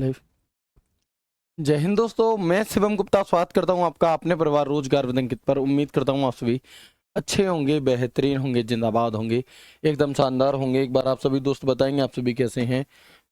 Live. जय हिंद दोस्तों, मैं शिवम गुप्ता स्वागत करता हूं आपका अपने परिवार रोजगार विदंकित पर। उम्मीद करता हूं आप सभी अच्छे होंगे, बेहतरीन होंगे, जिंदाबाद होंगे, एकदम शानदार होंगे। एक बार आप सभी दोस्त बताएंगे आप सभी कैसे हैं।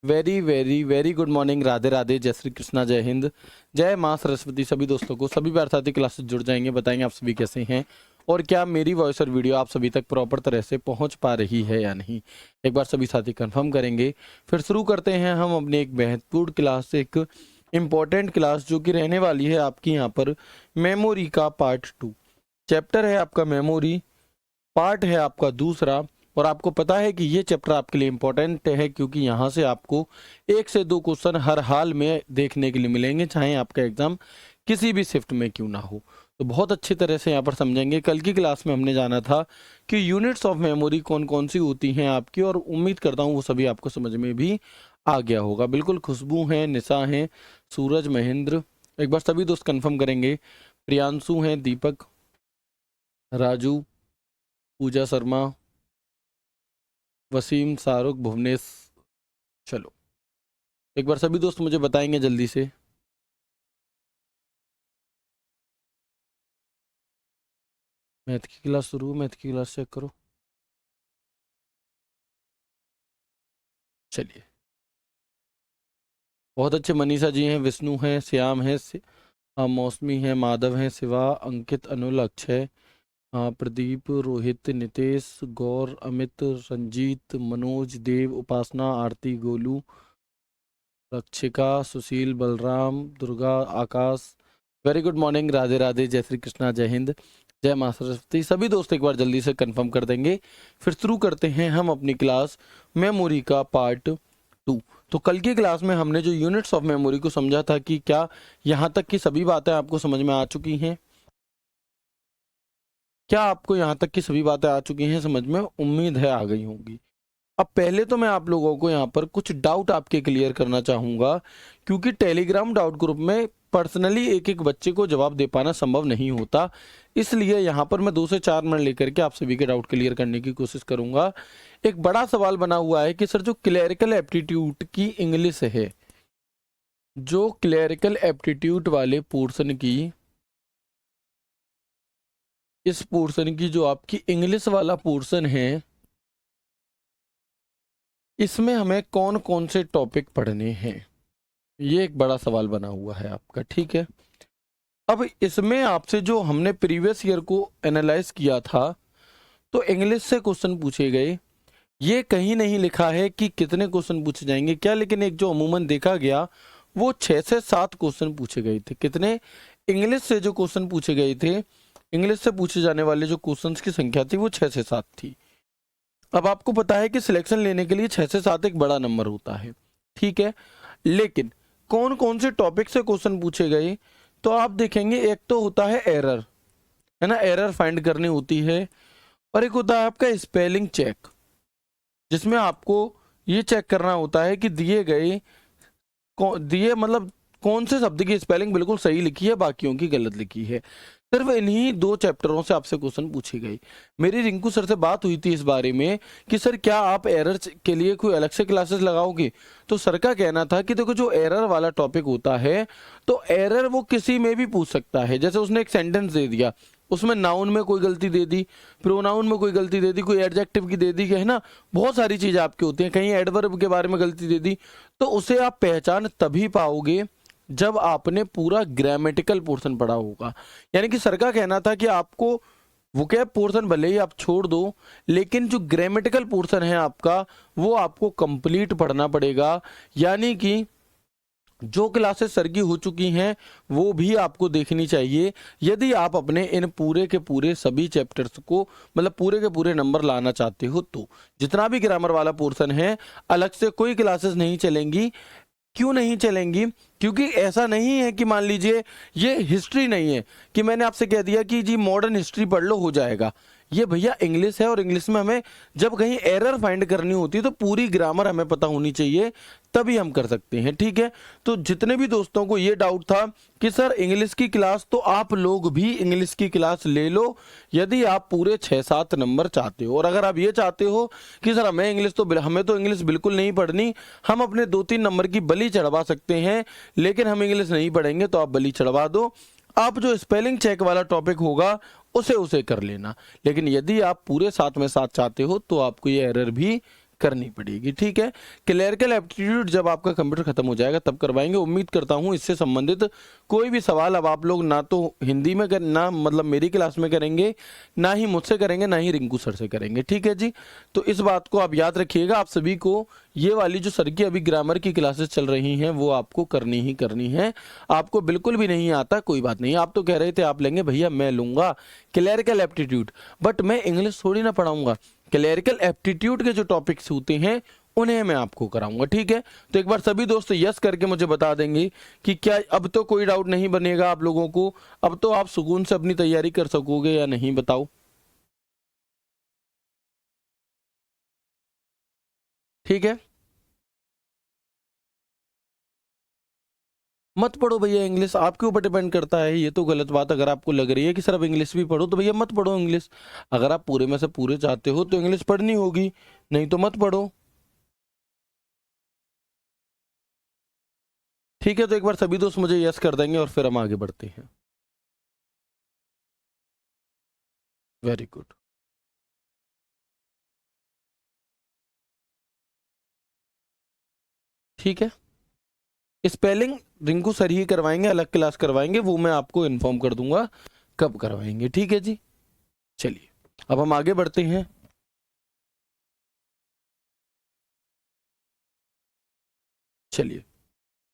Very very very good morning, Radhe Radhe, जय श्री कृष्णा, जय हिंद, जय माँ सरस्वती। सभी दोस्तों को सभी बार साथी क्लासेस जुड़ जाएंगे, बताएंगे आप सभी कैसे हैं और क्या मेरी वॉइस और वीडियो आप सभी तक प्रॉपर तरह से पहुंच पा रही है या नहीं। एक बार सभी साथी कंफर्म करेंगे, फिर शुरू करते हैं हम अपनी एक महत्वपूर्ण क्लास, एक इम्पॉर्टेंट क्लास जो कि रहने वाली है आपकी यहाँ पर मेमोरी का पार्ट 2। चैप्टर है आपका मेमोरी, पार्ट है आपका दूसरा। और आपको पता है कि ये चैप्टर आपके लिए इम्पोर्टेंट है क्योंकि यहाँ से आपको 1 से 2 क्वेश्चन हर हाल में देखने के लिए मिलेंगे, चाहे आपका एग्जाम किसी भी शिफ्ट में क्यों ना हो। तो बहुत अच्छी तरह से यहाँ पर समझेंगे। कल की क्लास में हमने जाना था कि यूनिट्स ऑफ मेमोरी कौन कौन सी होती हैं आपकी, और उम्मीद करता हूँ वो सभी आपको समझ में भी आ गया होगा। बिल्कुल खुशबू हैं, निशा हैं, सूरज, महेंद्र, एक बार सभी दोस्त कंफर्म करेंगे। प्रियांशु हैं, दीपक, राजू, पूजा शर्मा, वसीम, शाहरुख, भुवनेश। चलो एक बार सभी दोस्त मुझे बताएंगे जल्दी से। मैथ की क्लास शुरू, मैथ की क्लास चेक करो। चलिए, बहुत अच्छे। मनीषा जी हैं, विष्णु हैं, श्याम हैं, मौसमी हैं, माधव हैं, Shiva, Ankit, Anul, Akshay, Pradeep, Rohit, Nitesh, Gaur, Amit, Ranjeet, Manoj, Dev, Upasana, Aarti, Golu, Rakshika, Sushil, Balram, Durga, Akash. Very good morning, Radhe Radhe, जय श्री कृष्णा, जय हिंद, जय माँ सरस्वती। सभी दोस्त एक बार जल्दी से कंफर्म कर देंगे, फिर शुरू करते हैं हम अपनी क्लास मेमोरी का पार्ट 2। तो कल की क्लास में हमने जो यूनिट्स ऑफ मेमोरी को समझा था कि क्या यहाँ तक की सभी बातें आपको समझ में आ चुकी हैं? क्या आपको यहाँ तक की सभी बातें आ चुकी हैं समझ में? उम्मीद है आ गई होंगी। अब पहले तो मैं आप लोगों को यहाँ पर कुछ डाउट आपके क्लियर करना चाहूँगा, क्योंकि टेलीग्राम डाउट ग्रुप में पर्सनली एक एक बच्चे को जवाब दे पाना संभव नहीं होता। इसलिए यहाँ पर मैं 2 से 4 मिनट लेकर के आप सभी के डाउट क्लियर करने की कोशिश करूँगा। एक बड़ा सवाल बना हुआ है कि सर जो क्लरिकल एप्टीट्यूड की इंग्लिश है, जो क्लरिकल एप्टीट्यूड वाले पोर्शन की, इस पोर्शन की जो आपकी इंग्लिश वाला पोर्शन है, इसमें हमें कौन कौन से टॉपिक पढ़ने हैं, ये एक बड़ा सवाल बना हुआ है आपका। ठीक है, अब इसमें आपसे जो हमने प्रीवियस ईयर को एनालाइज किया था, तो इंग्लिश से क्वेश्चन पूछे गए। ये कहीं नहीं लिखा है कि कितने क्वेश्चन पूछे जाएंगे क्या, लेकिन एक जो अमूमन देखा गया वो 6 से 7 क्वेश्चन पूछे गए थे। कितने? इंग्लिश से जो क्वेश्चन पूछे गए थे, इंग्लिश से पूछे जाने वाले जो क्वेश्चंस की संख्या थी वो 6 से 7 थी। अब आपको पता है कि सिलेक्शन लेने के लिए 6 से 7 एक बड़ा नंबर होता है, ठीक है, लेकिन कौन कौन से टॉपिक से क्वेश्चन पूछे गए, तो आप देखेंगे एक तो होता है एरर, है ना, एरर फाइंड करनी होती है, और एक होता है आपका स्पेलिंग चेक, जिसमें आपको ये चेक करना होता है कि दिए मतलब कौन से शब्द की स्पेलिंग बिल्कुल सही लिखी है, बाकियों की गलत लिखी है। सिर्फ इन्हीं 2 चैप्टरों से आपसे क्वेश्चन पूछे गए। मेरी रिंकू सर से बात हुई थी इस बारे में कि सर क्या आप एरर के लिए कोई अलग से क्लासेस लगाओगे, तो सर का कहना था कि देखो जो एरर वाला टॉपिक होता है, तो एरर वो किसी में भी पूछ सकता है। जैसे उसने एक सेंटेंस दे दिया, उसमें नाउन में कोई गलती दे दी, प्रोनाउन में कोई गलती दे दी, कोई एडजेक्टिव की दे दी, है ना, बहुत सारी चीज़ें आपकी होती हैं, कहीं एडवर्ब के बारे में गलती दे दी, तो उसे आप पहचान तभी पाओगे जब आपने पूरा ग्रामेटिकल पोर्शन पढ़ा होगा। यानी कि सर का कहना था कि आपको वोकैब पोर्शन भले ही आप छोड़ दो, लेकिन जो ग्रामेटिकल पोर्शन है आपका वो आपको कंप्लीट पढ़ना पड़ेगा। यानी कि जो क्लासेस सर की हो चुकी हैं वो भी आपको देखनी चाहिए, यदि आप अपने इन पूरे के पूरे सभी चैप्टर्स को मतलब पूरे के पूरे नंबर लाना चाहते हो। तो जितना भी ग्रामर वाला पोर्शन है, अलग से कोई क्लासेस नहीं चलेंगी। क्यों नहीं चलेंगी? क्योंकि ऐसा नहीं है कि मान लीजिए ये हिस्ट्री नहीं है कि मैंने आपसे कह दिया कि जी मॉडर्न हिस्ट्री पढ़ लो हो जाएगा, ये भैया इंग्लिश है और इंग्लिश में हमें जब कहीं एरर फाइंड करनी होती है तो पूरी ग्रामर हमें पता होनी चाहिए, तभी हम कर सकते हैं। ठीक है, तो जितने भी दोस्तों को ये डाउट था कि सर इंग्लिश की क्लास, तो आप लोग भी इंग्लिश की क्लास ले लो यदि आप पूरे 6-7 नंबर चाहते हो। और अगर आप ये चाहते हो कि सर हमें तो इंग्लिश बिल्कुल नहीं पढ़नी, हम अपने 2-3 नंबर की बलि चढ़वा सकते हैं लेकिन हम इंग्लिश नहीं पढ़ेंगे, तो आप बलि चढ़वा दो। आप जो स्पेलिंग चेक वाला टॉपिक होगा उसे कर लेना, लेकिन यदि आप पूरे 7 में 7 चाहते हो तो आपको ये एरर भी करनी पड़ेगी। ठीक है, क्लरिकल एप्टीट्यूड जब आपका कंप्यूटर खत्म हो जाएगा तब करवाएंगे। उम्मीद करता हूं इससे संबंधित कोई भी सवाल अब आप लोग ना तो हिंदी में ना मतलब मेरी क्लास में करेंगे, ना ही मुझसे करेंगे, ना ही रिंकू सर से करेंगे। ठीक है जी, तो इस बात को आप याद रखिएगा। आप सभी को ये वाली जो सर की अभी ग्रामर की क्लासेस चल रही हैं वो आपको करनी ही करनी है। आपको बिल्कुल भी नहीं आता कोई बात नहीं, आप तो कह रहे थे आप लेंगे, भैया मैं लूंगा क्लरिकल एप्टीट्यूड, बट मैं इंग्लिश थोड़ी ना पढ़ाऊंगा। क्लरिकल एप्टीट्यूड के जो टॉपिक्स होते हैं उन्हें मैं आपको कराऊंगा। ठीक है, तो एक बार सभी दोस्त यस करके मुझे बता देंगे कि क्या अब तो कोई डाउट नहीं बनेगा आप लोगों को, अब तो आप सुकून से अपनी तैयारी कर सकोगे या नहीं, बताओ। ठीक है, मत पढ़ो भैया इंग्लिश, आपके ऊपर डिपेंड करता है। ये तो गलत बात, अगर आपको लग रही है कि सर अब इंग्लिश भी पढ़ो तो भैया मत पढ़ो इंग्लिश। अगर आप पूरे में से पूरे चाहते हो तो इंग्लिश पढ़नी होगी, नहीं तो मत पढ़ो। ठीक है, तो एक बार सभी दोस्त मुझे यस कर देंगे और फिर हम आगे बढ़ते हैं। Very good. ठीक है, स्पेलिंग रिंकू सर ही करवाएंगे, अलग क्लास करवाएंगे, वो मैं आपको इन्फॉर्म कर दूंगा कब करवाएंगे। ठीक है जी, चलिए अब हम आगे बढ़ते हैं। चलिए,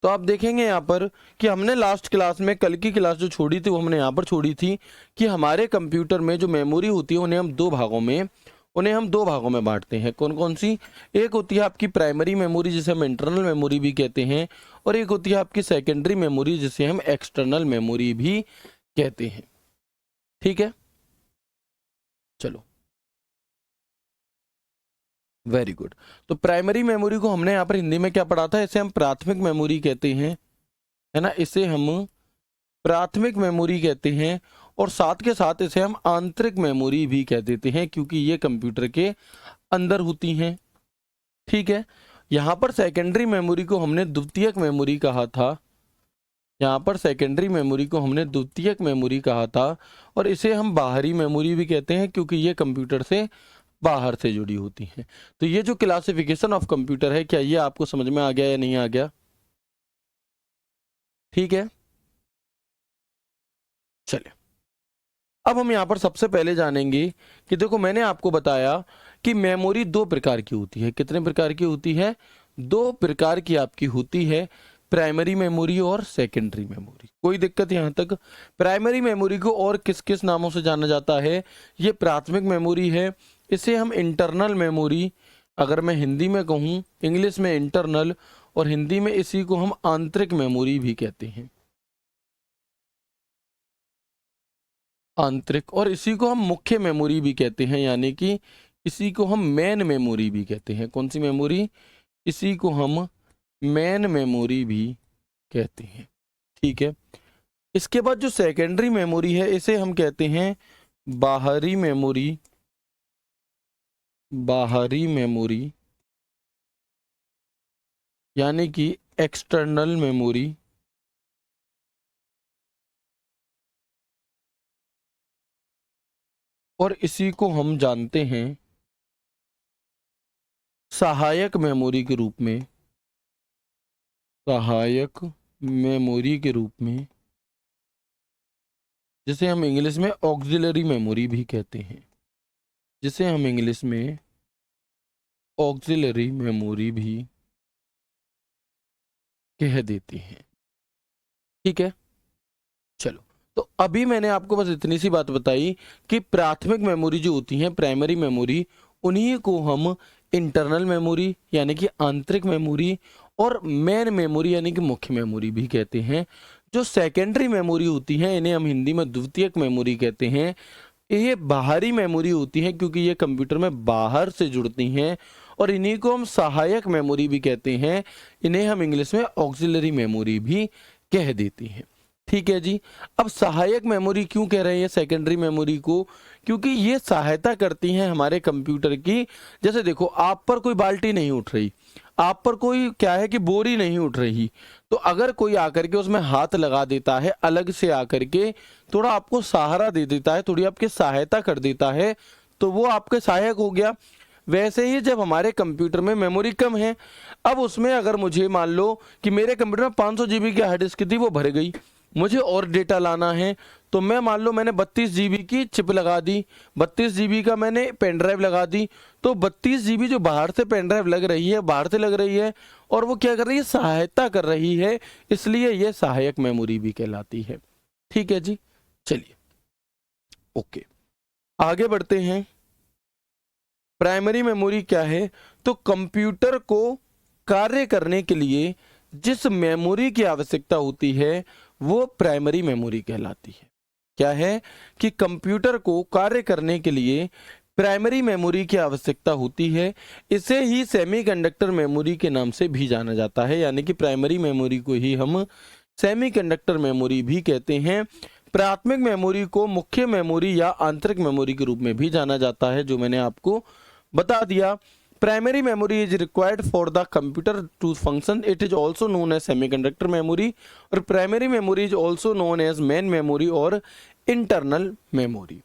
तो आप देखेंगे यहाँ पर कि हमने लास्ट क्लास में कल की क्लास जो छोड़ी थी वो हमने यहाँ पर छोड़ी थी कि हमारे कंप्यूटर में जो मेमोरी होती है उन्हें हम दो भागों में बांटते हैं। कौन कौन सी? एक होती है आपकी प्राइमरी मेमोरी जिसे हम इंटरनल मेमोरी भी कहते हैं, और एक होती है आपकी सेकेंडरी मेमोरी जिसे हम एक्सटर्नल मेमोरी भी कहते हैं। ठीक है, चलो वेरी गुड। तो प्राइमरी मेमोरी को हमने यहाँ पर हिंदी में क्या पढ़ा था? इसे हम प्राथमिक मेमोरी कहते हैं, है ना, इसे हम प्राथमिक मेमोरी कहते हैं, और साथ के साथ इसे हम आंतरिक मेमोरी भी कह देते हैं क्योंकि ये कंप्यूटर के अंदर होती हैं। ठीक है, यहाँ पर सेकेंडरी मेमोरी को हमने द्वितीयक मेमोरी कहा था, यहाँ पर सेकेंडरी मेमोरी को हमने द्वितीयक मेमोरी कहा था, और इसे हम बाहरी मेमोरी भी कहते हैं क्योंकि ये कंप्यूटर से बाहर से जुड़ी होती हैं। तो ये जो क्लासिफिकेशन ऑफ कंप्यूटर है, क्या ये आपको समझ में आ गया या नहीं आ गया? ठीक है, चलिए अब हम यहाँ पर सबसे पहले जानेंगे कि देखो मैंने आपको बताया कि मेमोरी दो प्रकार की होती है। कितने प्रकार की होती है? दो प्रकार की आपकी होती है, प्राइमरी मेमोरी और सेकेंडरी मेमोरी। कोई दिक्कत यहाँ तक? प्राइमरी मेमोरी को और किस किस नामों से जाना जाता है? ये प्राथमिक मेमोरी है, इसे हम इंटरनल मेमोरी, अगर मैं हिंदी में कहूँ, इंग्लिश में इंटरनल, और हिंदी में इसी को हम आंतरिक मेमोरी भी कहते हैं, आंतरिक। और इसी को हम मुख्य मेमोरी भी कहते हैं, यानी कि इसी को हम मेन मेमोरी भी कहते हैं। कौन सी मेमोरी? इसी को हम मेन मेमोरी भी कहते हैं। ठीक है, इसके बाद जो सेकेंडरी मेमोरी है इसे हम कहते हैं बाहरी मेमोरी, बाहरी मेमोरी यानी कि एक्सटर्नल मेमोरी, और इसी को हम जानते हैं सहायक मेमोरी के रूप में, सहायक मेमोरी के रूप में, जिसे हम इंग्लिश में ऑक्सिलरी मेमोरी भी कहते हैं, जिसे हम इंग्लिश में ऑक्सिलरी मेमोरी भी कह देते हैं। ठीक है, चलो तो अभी मैंने आपको बस इतनी सी बात बताई कि प्राथमिक मेमोरी जो होती है, प्राइमरी मेमोरी, उन्हीं को हम इंटरनल मेमोरी यानी कि आंतरिक मेमोरी, और मेन मेमोरी यानी कि मुख्य मेमोरी भी कहते हैं। जो सेकेंडरी मेमोरी होती है इन्हें हम हिंदी में द्वितीयक मेमोरी कहते हैं। ये बाहरी मेमोरी होती है क्योंकि ये कंप्यूटर में बाहर से जुड़ती हैं और इन्हीं को हम सहायक मेमोरी भी कहते हैं। इन्हें हम इंग्लिश में ऑक्सिलरी मेमोरी भी कह देती हैं। ठीक है जी। अब सहायक मेमोरी क्यों कह रहे हैं सेकेंडरी मेमोरी को? क्योंकि ये सहायता करती हैं हमारे कंप्यूटर की। जैसे देखो, आप पर कोई बाल्टी नहीं उठ रही, आप पर कोई क्या है कि बोरी नहीं उठ रही, तो अगर कोई आकर के उसमें हाथ लगा देता है, अलग से आकर के थोड़ा आपको सहारा दे देता है, थोड़ी आपकी सहायता कर देता है, तो वो आपके सहायक हो गया। वैसे ही जब हमारे कंप्यूटर में मेमोरी कम है, अब उसमें अगर मुझे मान लो कि मेरे कंप्यूटर में 500 जीबी की हार्ड डिस्क थी, वो भर गई, मुझे और डेटा लाना है, तो मैं मान लो मैंने 32 जीबी की चिप लगा दी, 32 जीबी का मैंने पेन ड्राइव लगा दी, तो 32 जीबी जो बाहर से पेन ड्राइव लग रही है, बाहर से लग रही है, और वो क्या कर रही है, सहायता कर रही है, इसलिए ये सहायक मेमोरी भी कहलाती है। ठीक है जी, चलिए ओके आगे बढ़ते हैं। प्राइमरी मेमोरी क्या है? तो कंप्यूटर को कार्य करने के लिए जिस मेमोरी की आवश्यकता होती है वो प्राइमरी मेमोरी कहलाती है। क्या है कि कंप्यूटर को कार्य करने के लिए प्राइमरी मेमोरी की आवश्यकता होती है। इसे ही सेमीकंडक्टर मेमोरी के नाम से भी जाना जाता है, यानी कि प्राइमरी मेमोरी को ही हम सेमीकंडक्टर मेमोरी भी कहते हैं। प्राथमिक मेमोरी को मुख्य मेमोरी या आंतरिक मेमोरी के रूप में भी जाना जाता है, जो मैंने आपको बता दिया। Primary memory is required for the computer to function, it is also known as semiconductor memory, और primary memory is also known as main memory और इंटरनल मेमोरी।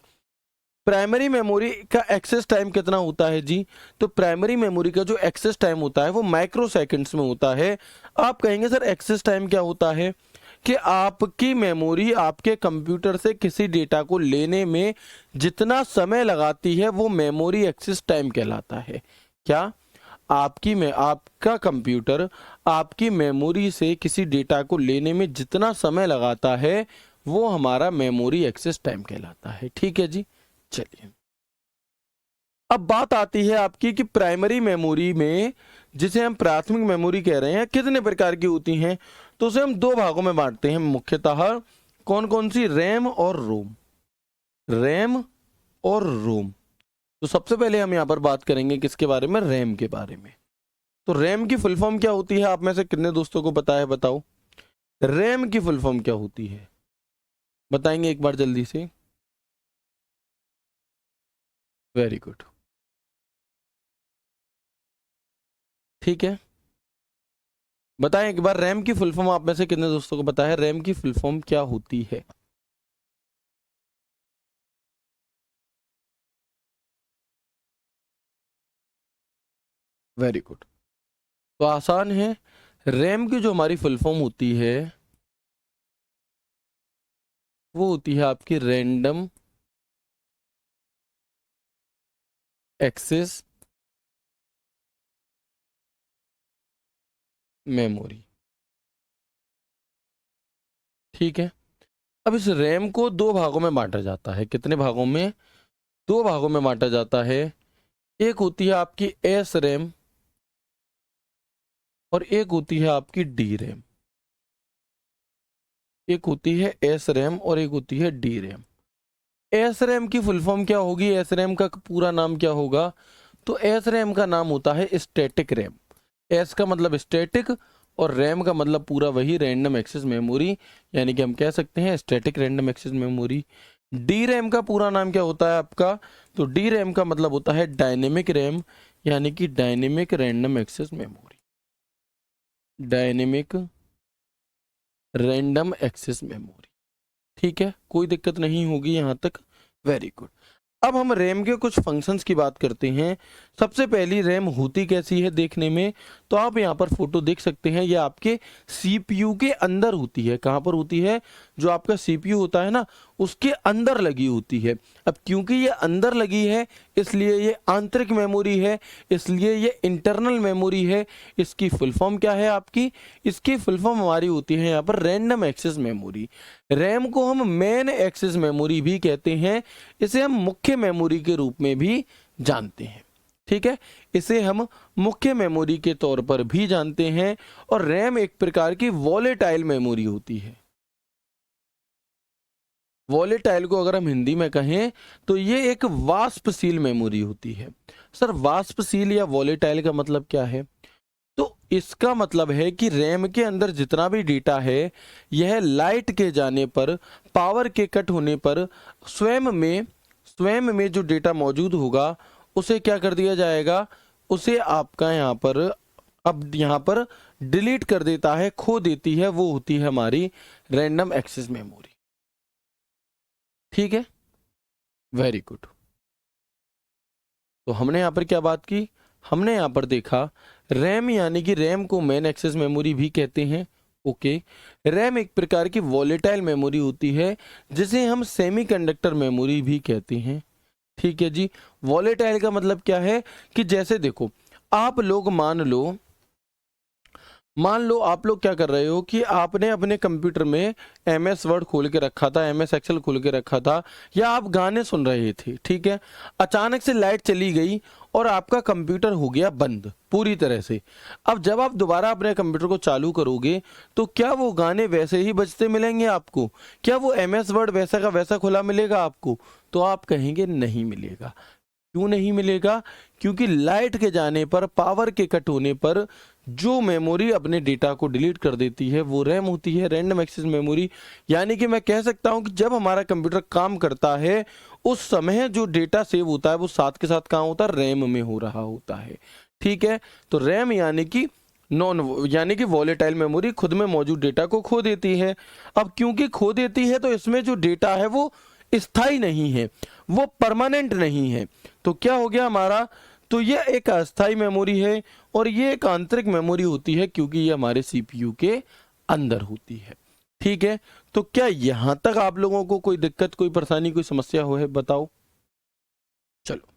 प्राइमरी मेमोरी का एक्सेस टाइम कितना होता है जी? तो प्राइमरी मेमोरी का जो access time होता है वो माइक्रो सेकेंड्स में होता है। आप कहेंगे सर एक्सेस टाइम क्या होता है? कि आपकी मेमोरी आपके कंप्यूटर से किसी डेटा को लेने में जितना समय लगाती है वो मेमोरी एक्सेस टाइम कहलाता है। क्या? आपका कंप्यूटर आपकी मेमोरी से किसी डेटा को लेने में जितना समय लगाता है वो हमारा मेमोरी एक्सेस टाइम कहलाता है। ठीक है जी, चलिए अब बात आती है आपकी कि प्राइमरी मेमोरी में, जिसे हम प्राथमिक मेमोरी कह रहे हैं, कितने प्रकार की होती हैं? तो उसे हम दो भागों में बांटते हैं मुख्यतः। कौन कौन सी? रैम और रोम। रैम और रोम। तो सबसे पहले हम यहाँ पर बात करेंगे किसके बारे में? रैम के बारे में। तो रैम की फुल फॉर्म क्या होती है? आप में से कितने दोस्तों को पता है? बताओ रैम की फुल फॉर्म क्या होती है, बताएंगे एक बार जल्दी से। वेरी गुड, ठीक है, बताएं एक बार रैम की फुल फॉर्म आप में से कितने दोस्तों को पता है? रैम की फुल फॉर्म क्या होती है? वेरी गुड, तो आसान है। रैम की जो हमारी फुल फॉर्म होती है वो होती है आपकी रैंडम एक्सेस मेमोरी। ठीक है, अब इस रैम को दो भागों में बांटा जाता है। कितने भागों में? दो भागों में बांटा जाता है। एक होती है आपकी एस रैम और एक होती है आपकी डी रैम। एक होती है एस रैम और एक होती है डी रैम। एस रैम की फुल फॉर्म क्या होगी? एस रैम का पूरा नाम क्या होगा? तो एस रैम का नाम होता है स्टैटिक रैम। एस का मतलब स्टैटिक और रैम का मतलब पूरा वही रैंडम एक्सेस मेमोरी, यानी कि हम कह सकते हैं static random access memory. D RAM का पूरा नाम क्या होता है आपका? तो डी रैम का मतलब होता है डायनेमिक रैम, यानी कि dynamic random access memory. Dynamic random access memory. ठीक है, कोई दिक्कत नहीं होगी यहाँ तक। Very good. अब हम रैम के कुछ फंक्शंस की बात करते हैं। सबसे पहली रैम होती कैसी है देखने में? तो आप यहाँ पर फोटो देख सकते हैं, ये आपके सीपीयू के अंदर होती है। कहाँ पर होती है? जो आपका सीपीयू होता है ना, उसके अंदर लगी होती है। अब क्योंकि ये अंदर लगी है इसलिए ये आंतरिक मेमोरी है, इसलिए ये इंटरनल मेमोरी है। इसकी फुल फॉर्म क्या है आपकी? इसकी फुल फॉर्म हमारी होती है यहाँ पर रैंडम एक्सेस मेमोरी। रैम को हम मेन एक्सेस मेमोरी भी कहते हैं। इसे हम मुख्य मेमोरी के रूप में भी जानते हैं। ठीक है, इसे हम मुख्य मेमोरी के तौर पर भी जानते हैं। और रैम एक प्रकार की वॉलेटाइल मेमोरी होती है। वॉलेटाइल को अगर हम हिंदी में कहें तो ये एक वाष्पशील मेमोरी होती है। सर वाष्पशील या वॉलेटाइल का मतलब क्या है? तो इसका मतलब है कि रैम के अंदर जितना भी डेटा है यह लाइट के जाने पर, पावर के कट होने पर स्वयं में जो डेटा मौजूद होगा उसे क्या कर दिया जाएगा, उसे आपका यहाँ पर डिलीट कर देता है, खो देती है। वो होती है हमारी रैंडम एक्सेस मेमोरी। ठीक है, वेरी गुड। तो हमने यहाँ पर क्या बात की, हमने यहाँ पर देखा रैम यानी कि रैम को मेन एक्सेस मेमोरी भी कहते हैं। ओके, रैम एक प्रकार की वॉलेटाइल मेमोरी होती है जिसे हम सेमीकंडक्टर मेमोरी भी कहते हैं। ठीक है जी, वॉलेटाइल का मतलब क्या है कि जैसे देखो आप लोग मान लो आप लोग क्या कर रहे हो कि आपने अपने कंप्यूटर में MS वर्ड खोल के रखा था, MS एक्सेल खोल के रखा था, या आप गाने सुन रहे थे। ठीक है, अचानक से लाइट चली गई और आपका कंप्यूटर हो गया बंद पूरी तरह से। अब जब आप दोबारा अपने कंप्यूटर को चालू करोगे तो क्या वो गाने वैसे ही बजते मिलेंगे आपको? क्या वो MS वर्ड वैसा का वैसा खुला मिलेगा आपको? तो आप कहेंगे नहीं मिलेगा। क्यों नहीं मिलेगा? क्योंकि लाइट के जाने पर, पावर के कट होने पर जो मेमोरी अपने डेटा को डिलीट कर देती है वो रैम होती है, रैंडम एक्सेस मेमोरी। यानी कि मैं कह सकता हूं कि जब हमारा कंप्यूटर काम करता है उस समय जो डेटा सेव होता है वो साथ के साथ कहाँ होता है, रैम में हो रहा होता है। ठीक है, तो रैम यानी कि वॉलेटाइल मेमोरी खुद में मौजूद डेटा को खो देती है। अब क्योंकि खो देती है तो इसमें जो डेटा है वो स्थायी नहीं है, वो परमानेंट नहीं है। तो क्या हो गया हमारा, तो ये एक अस्थायी मेमोरी है और ये एक आंतरिक मेमोरी होती है क्योंकि ये हमारे CPU के अंदर होती है। ठीक है, तो क्या यहां तक आप लोगों को कोई दिक्कत, कोई परेशानी, कोई समस्या हो है बताओ? चलो,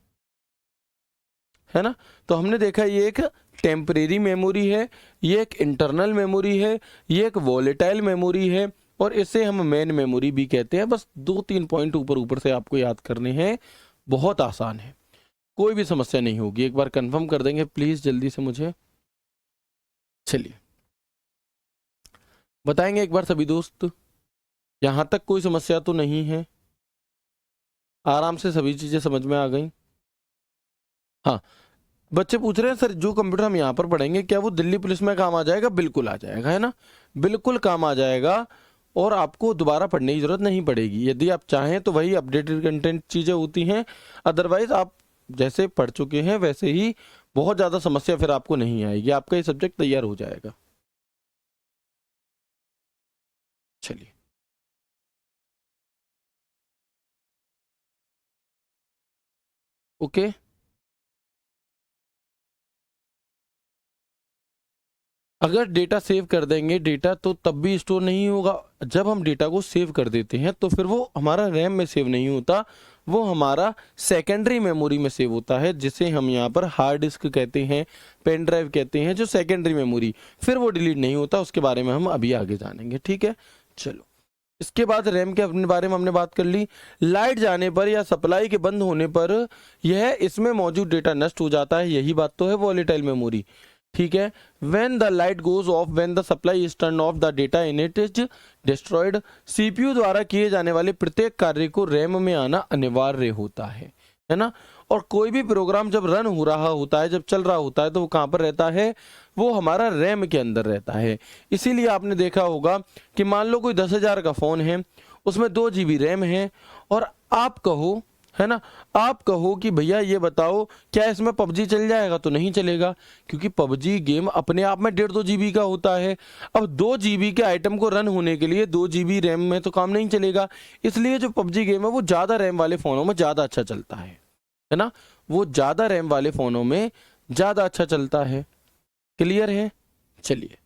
है ना। तो हमने देखा ये एक टेम्परेरी मेमोरी है, ये एक इंटरनल मेमोरी है, ये एक वॉलेटाइल मेमोरी है और इसे हम मेन मेमोरी भी कहते हैं। बस 2-3 पॉइंट ऊपर से आपको याद करने हैं, बहुत आसान है, कोई भी समस्या नहीं होगी। एक बार कंफर्म कर देंगे प्लीज जल्दी से मुझे। चलिए बताएंगे एक बार सभी दोस्त, यहां तक कोई समस्या तो नहीं है? आराम से सभी चीजें समझ में आ गई? हाँ, बच्चे पूछ रहे हैं सर जो कंप्यूटर हम यहाँ पर पढ़ेंगे क्या वो दिल्ली पुलिस में काम आ जाएगा? बिल्कुल आ जाएगा, है ना, बिल्कुल काम आ जाएगा और आपको दोबारा पढ़ने की जरूरत नहीं पड़ेगी। यदि आप चाहें तो वही अपडेटेड कंटेंट चीजें होती हैं, अदरवाइज आप जैसे पढ़ चुके हैं वैसे ही बहुत ज्यादा समस्या फिर आपको नहीं आएगी, आपका ये सब्जेक्ट तैयार हो जाएगा। चलिए, ओके। अगर डेटा सेव कर देंगे, डेटा तो तब भी स्टोर नहीं होगा। जब हम डेटा को सेव कर देते हैं तो फिर वो हमारा रैम में सेव नहीं होता, वो हमारा सेकेंडरी मेमोरी में सेव होता है, जिसे हम यहाँ पर हार्ड डिस्क कहते हैं, पेन ड्राइव कहते हैं, जो सेकेंडरी मेमोरी। फिर वो डिलीट नहीं होता, उसके बारे में हम अभी आगे जानेंगे। ठीक है, चलो इसके बाद रैम के अपने बारे में हमने बात कर ली। लाइट जाने पर या सप्लाई के बंद होने पर यह इसमें मौजूद डेटा नष्ट हो जाता है, यही बात तो है वॉलेटाइल मेमोरी। ठीक है, when the light goes off, when the supply is turned off, the data in it is destroyed। CPU द्वारा किए जाने वाले प्रत्येक कार्य को रैम में आना अनिवार्य होता है ना। और कोई भी प्रोग्राम जब रन हो रहा होता है, जब चल रहा होता है, तो वो कहाँ पर रहता है, वो हमारा रैम के अंदर रहता है। इसीलिए आपने देखा होगा कि मान लो कोई 10,000 का फोन है, उसमें 2 GB रैम है और आप कहो, है ना, आप कहो कि भैया ये बताओ क्या इसमें पबजी चल जाएगा? तो नहीं चलेगा, क्योंकि पबजी गेम अपने आप में 1.5-2 GB का होता है। अब 2 GB के आइटम को रन होने के लिए 2 GB रैम में तो काम नहीं चलेगा। इसलिए जो पबजी गेम है वो ज़्यादा रैम वाले फ़ोनों में ज़्यादा अच्छा चलता है ना, वो ज़्यादा रैम वाले फ़ोनों में ज़्यादा अच्छा चलता है। क्लियर है? चलिए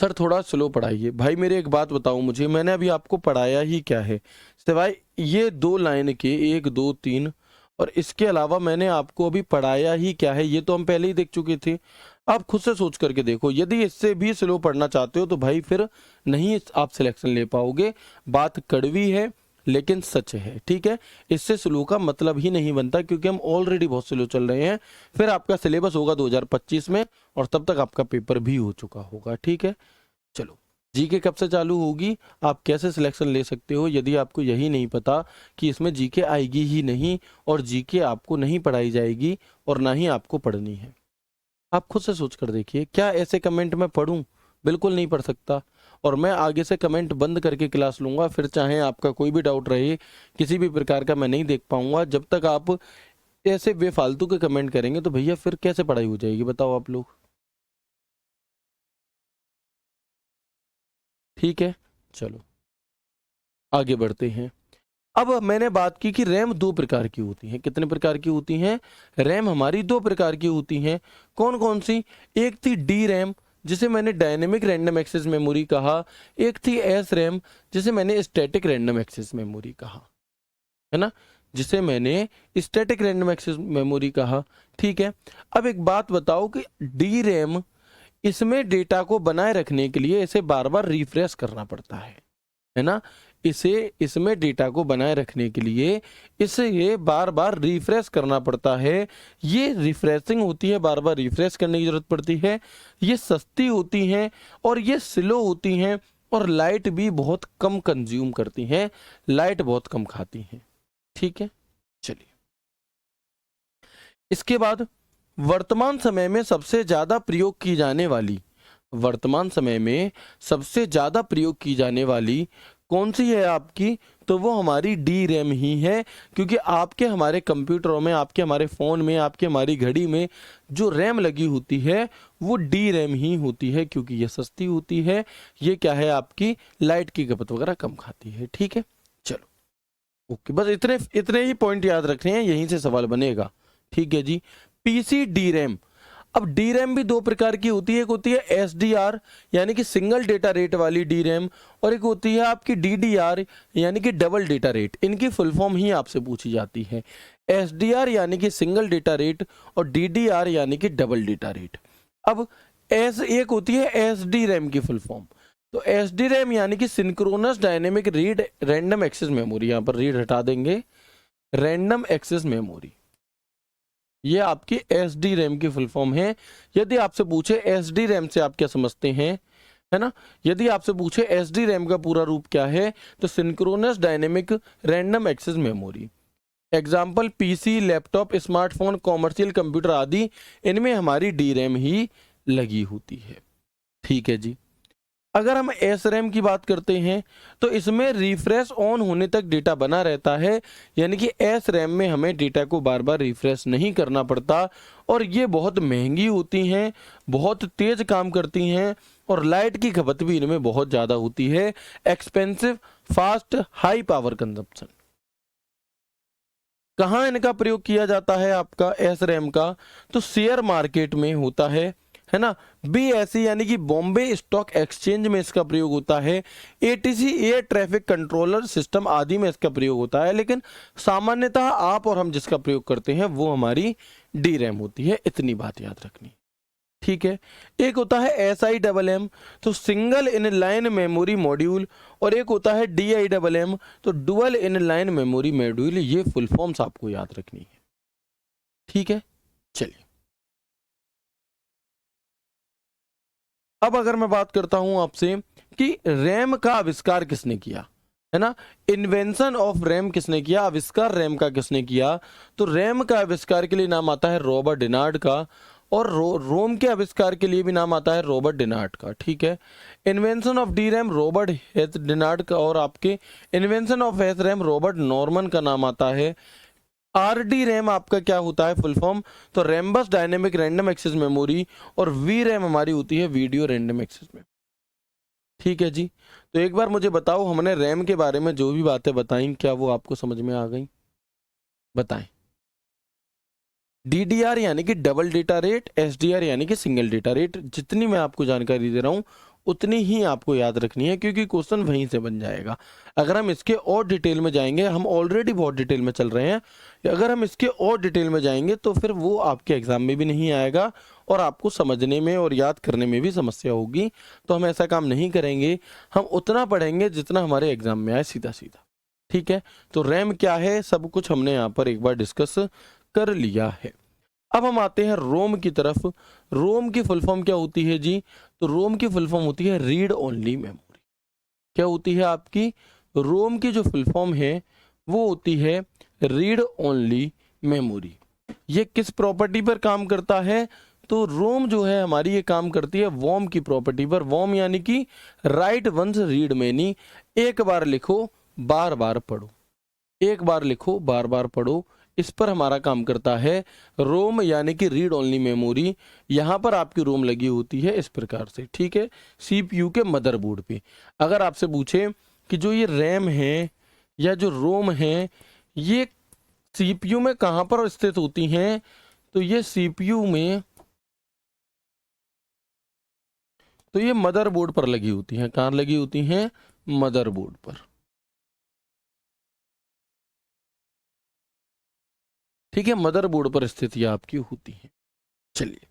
सर थोड़ा स्लो पढ़ाइए भाई। मेरे एक बात बताओ मुझे, मैंने अभी आपको पढ़ाया ही क्या है सिवाय ये 2 लाइन के, 1 2 3, और इसके अलावा मैंने आपको अभी पढ़ाया ही क्या है? ये तो हम पहले ही देख चुके थे। आप खुद से सोच करके देखो, यदि इससे भी स्लो पढ़ना चाहते हो तो भाई फिर नहीं आप सिलेक्शन ले पाओगे। बात कड़वी है लेकिन सच है। ठीक है, इससे स्लो का मतलब ही नहीं बनता, क्योंकि हम ऑलरेडी बहुत स्लो चल रहे हैं। फिर आपका सिलेबस होगा 2025 में और तब तक आपका पेपर भी हो चुका होगा। ठीक है, चलो जीके कब से चालू होगी, आप कैसे सिलेक्शन ले सकते हो यदि आपको यही नहीं पता कि इसमें जीके आएगी ही नहीं और जीके आपको नहीं पढ़ाई जाएगी और ना ही आपको पढ़नी है। आप खुद से सोच कर देखिए, क्या ऐसे कमेंट मैं पढ़ूं? बिल्कुल नहीं पढ़ सकता। और मैं आगे से कमेंट बंद करके क्लास लूंगा, फिर चाहे आपका कोई भी डाउट रहे किसी भी प्रकार का मैं नहीं देख पाऊंगा। जब तक आप ऐसे बेफालतू के कमेंट करेंगे तो भैया फिर कैसे पढ़ाई हो जाएगी, बताओ आप लोग। ठीक है, चलो आगे बढ़ते हैं। अब मैंने बात की कि रैम दो प्रकार की होती हैं। कितने प्रकार की होती हैं? रैम हमारी दो प्रकार की होती हैं। कौन कौन सी? एक थी डी रैम जिसे मैंने डायनेमिक रैंडम एक्सेस मेमोरी कहा, एक थी एस रैम जिसे मैंने स्टैटिक रैंडम एक्सेस मेमोरी कहा, है ना, जिसे मैंने स्टैटिक रैंडम एक्सेस मेमोरी कहा। ठीक है, अब एक बात बताओ कि डी रैम, इसमें डेटा को बनाए रखने के लिए इसे बार बार रिफ्रेश करना पड़ता है ना, इसे इसमें डेटा को बनाए रखने के लिए इसे ये बार बार रिफ्रेश करना पड़ता है। ये रिफ्रेशिंग होती है, बार बार रिफ्रेश करने की जरूरत पड़ती है। ये सस्ती होती हैं और ये स्लो होती हैं और लाइट भी बहुत कम कंज्यूम करती हैं, लाइट बहुत कम खाती हैं। ठीक है, चलिए इसके बाद वर्तमान समय में सबसे ज्यादा प्रयोग की जाने वाली, वर्तमान समय में सबसे ज्यादा प्रयोग की जाने वाली कौन सी है आपकी? तो वो हमारी डी रैम ही है, क्योंकि आपके हमारे कंप्यूटरों में, आपके हमारे फ़ोन में, आपके हमारी घड़ी में जो रैम लगी होती है वो डी रैम ही होती है, क्योंकि ये सस्ती होती है। ये क्या है आपकी, लाइट की खपत वगैरह कम खाती है। ठीक है, चलो ओके, बस इतने इतने ही पॉइंट याद रखने हैं, यहीं से सवाल बनेगा। ठीक है जी, पीसी डी रैम। अब डी रैम भी दो प्रकार की होती है, एक होती है एसडीआर यानी कि सिंगल डेटा रेट वाली डी रैम, और एक होती है आपकी डीडीआर यानी कि डबल डेटा रेट। इनकी फुल फॉर्म ही आपसे पूछी जाती है, एसडीआर यानी कि सिंगल डेटा रेट और डीडीआर यानी कि डबल डेटा रेट। अब एक होती है एसडी रैम की फुल फॉर्म, तो एसडी रैम यानी कि synchronous dynamic read random access memory, यहाँ पर रीड हटा देंगे, रैंडम एक्सेस मेमोरी, ये आपकी एस डी रैम की फुल फॉर्म है। यदि आपसे पूछे एस डी रैम से आप क्या समझते हैं, है ना, यदि आपसे पूछे एस डी रैम का पूरा रूप क्या है, तो synchronous dynamic random access memory. Example PC, laptop, smartphone, commercial computer आदि, इनमें हमारी डी रैम ही लगी होती है। ठीक है जी, अगर हम एस रैम की बात करते हैं तो इसमें रिफ्रेश ऑन होने तक डेटा बना रहता है, यानी कि एस रैम में हमें डेटा को बार बार रिफ्रेश नहीं करना पड़ता, और ये बहुत महंगी होती हैं, बहुत तेज काम करती हैं, और लाइट की खपत भी इनमें बहुत ज़्यादा होती है। Expensive, fast, high power consumption. कहाँ इनका प्रयोग किया जाता है आपका एस रैम का? तो शेयर मार्केट में होता है ना, बीएसई यानी कि बॉम्बे स्टॉक एक्सचेंज में इसका प्रयोग होता है, ATC air traffic controller system आदि में इसका प्रयोग होता है, लेकिन सामान्यतः आप और हम जिसका प्रयोग करते हैं वो हमारी डी रैम होती है। इतनी बात याद रखनी। ठीक है, एक होता है एस आई डबल एम, तो single in line memory module, और एक होता है डी आई डबल एम, तो dual in line memory module. ये फुल फॉर्म्स आपको याद रखनी है। ठीक है, चलिए अब अगर मैं बात करता हूं आपसे कि रैम का आविष्कार किसने किया, है ना, इन्वेंशन ऑफ रैम किसने किया, आविष्कार रैम का किसने किया, तो रैम का आविष्कार के लिए नाम आता है रॉबर्ट डिनार्ड का, और रोम के आविष्कार के लिए भी नाम आता है रॉबर्ट डिनार्ड का। ठीक है, invention of D RAM Robert Heath Dennard का, और आपके invention of S RAM Robert Norman का नाम आता है। आरडी रैम आपका क्या होता है फुल फॉर्म, तो Rambus dynamic random access memory, और वी रैम हमारी होती है वीडियो रैंडम एक्सेस में। ठीक है जी, तो एक बार मुझे बताओ, हमने रैम के बारे में जो भी बातें बताई क्या वो आपको समझ में आ गई? बताएं। डीडीआर यानी कि डबल डेटा रेट, एसडीआर यानी कि सिंगल डेटा रेट। जितनी मैं आपको जानकारी दे रहा हूं उतनी ही आपको याद रखनी है, क्योंकि क्वेश्चन वहीं से बन जाएगा। अगर हम इसके और डिटेल में जाएंगे, हम ऑलरेडी बहुत डिटेल में चल रहे हैं, अगर हम इसके और डिटेल में जाएंगे तो फिर वो आपके एग्जाम में भी नहीं आएगा और आपको समझने में और याद करने में भी समस्या होगी। तो हम ऐसा काम नहीं करेंगे, हम उतना पढ़ेंगे जितना हमारे एग्जाम में आए, सीधा सीधा। ठीक है, तो रैम क्या है सब कुछ हमने यहाँ पर एक बार डिस्कस कर लिया है। अब हम आते हैं रोम की तरफ। रोम की फुल फॉर्म क्या होती है जी? तो रोम की फुल फॉर्म होती है रीड ओनली मेमोरी। क्या होती है आपकी? रोम की जो फुल फॉर्म है वो होती है रीड ओनली मेमोरी। ये किस प्रॉपर्टी पर काम करता है? तो रोम जो है हमारी ये काम करती है वॉर्म की प्रॉपर्टी पर। वॉर्म यानी कि राइट वंस रीड मैनी, एक बार लिखो बार बार पढ़ो, एक बार लिखो बार बार पढ़ो, इस पर हमारा काम करता है रोम यानी कि रीड ओनली मेमोरी। यहाँ पर आपकी रोम लगी होती है इस प्रकार से, ठीक है, सीपीयू के मदरबोर्ड पे। अगर आपसे पूछे कि जो ये रैम है या जो रोम है ये सीपीयू में कहाँ पर स्थित होती हैं, तो ये सीपीयू में, तो ये मदरबोर्ड पर लगी होती हैं। कहाँ लगी होती हैं? मदरबोर्ड पर, ठीक है, मदरबोर्ड पर स्थित ये आपकी होती है। चलिए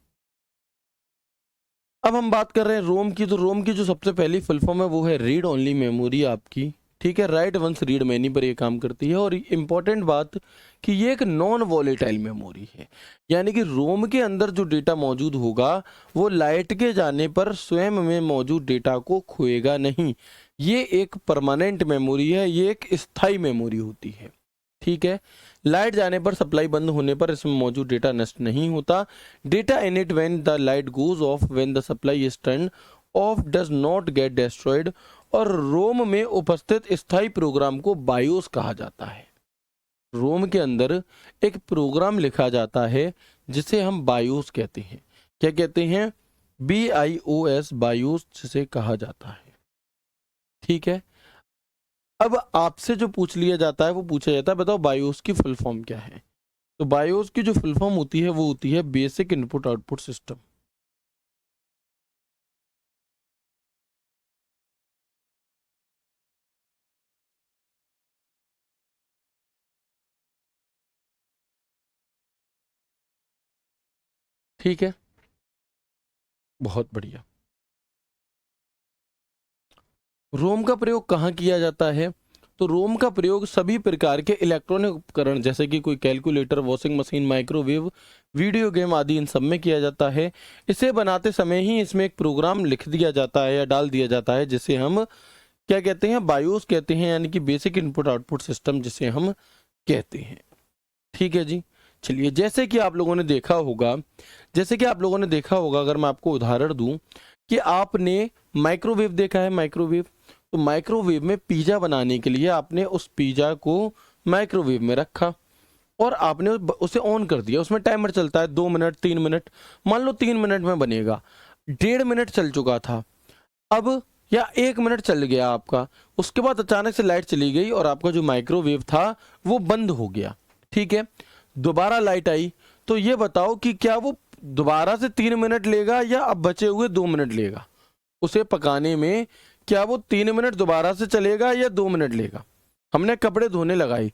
अब हम बात कर रहे हैं रोम की। तो रोम की जो सबसे पहली फुल फॉर्म है वो है रीड ओनली मेमोरी आपकी, ठीक है, राइट वंस रीड मैनी पर ये काम करती है। और इम्पॉर्टेंट बात कि ये एक नॉन वॉलेटाइल मेमोरी है, यानी कि रोम के अंदर जो डेटा मौजूद होगा वो लाइट के जाने पर स्वयं में मौजूद डेटा को खोएगा नहीं। ये एक परमानेंट मेमोरी है, ये एक स्थायी मेमोरी होती है, ठीक है। लाइट जाने पर, सप्लाई बंद होने पर इसमें मौजूद डेटा नष्ट नहीं होता। Data in it when the light goes of, when the supply is turn off does not get destroyed. और रोम में उपस्थित स्थायी प्रोग्राम को बायोस कहा जाता है। रोम के अंदर एक प्रोग्राम लिखा जाता है जिसे हम बायोस कहते हैं। क्या कहते हैं? BIOS, बायोस जिसे कहा जाता है, ठीक है। अब आपसे जो पूछ लिया जाता है वो पूछा जाता है बताओ बायोस की फुल फॉर्म क्या है? तो बायोस की जो फुल फॉर्म होती है वो होती है बेसिक इनपुट आउटपुट सिस्टम। ठीक है, बहुत बढ़िया। रोम का प्रयोग कहाँ किया जाता है? तो रोम का प्रयोग सभी प्रकार के इलेक्ट्रॉनिक उपकरण जैसे कि कोई calculator, washing machine, microwave, video game आदि इन सब में किया जाता है। इसे बनाते समय ही इसमें एक प्रोग्राम लिख दिया जाता है या डाल दिया जाता है जिसे हम क्या कहते हैं? बायोस कहते हैं, यानी कि बेसिक इनपुट आउटपुट सिस्टम जिसे हम कहते हैं, ठीक है जी। चलिए जैसे कि आप लोगों ने देखा होगा, अगर मैं आपको उदाहरण दूं कि आपने माइक्रोवेव देखा है, माइक्रोवेव, तो माइक्रोवेव में पिज्जा बनाने के लिए आपने उस पिज्जा को माइक्रोवेव में रखा और आपने उसे ऑन कर दिया। उसमें टाइमर चलता है 2 मिनट 3 मिनट, मान लो 3 मिनट में बनेगा, 1.5 मिनट चल चुका था अब, या 1 मिनट चल गया आपका, उसके बाद अचानक से लाइट चली गई और आपका जो माइक्रोवेव था वो बंद हो गया, ठीक है। दोबारा लाइट आई, तो ये बताओ कि क्या वो दोबारा से 3 मिनट लेगा या अब बचे हुए 2 मिनट लेगा उसे पकाने में? क्या वो 3 मिनट दोबारा से चलेगा या 2 मिनट लेगा? हमने कपड़े धोने लगाई,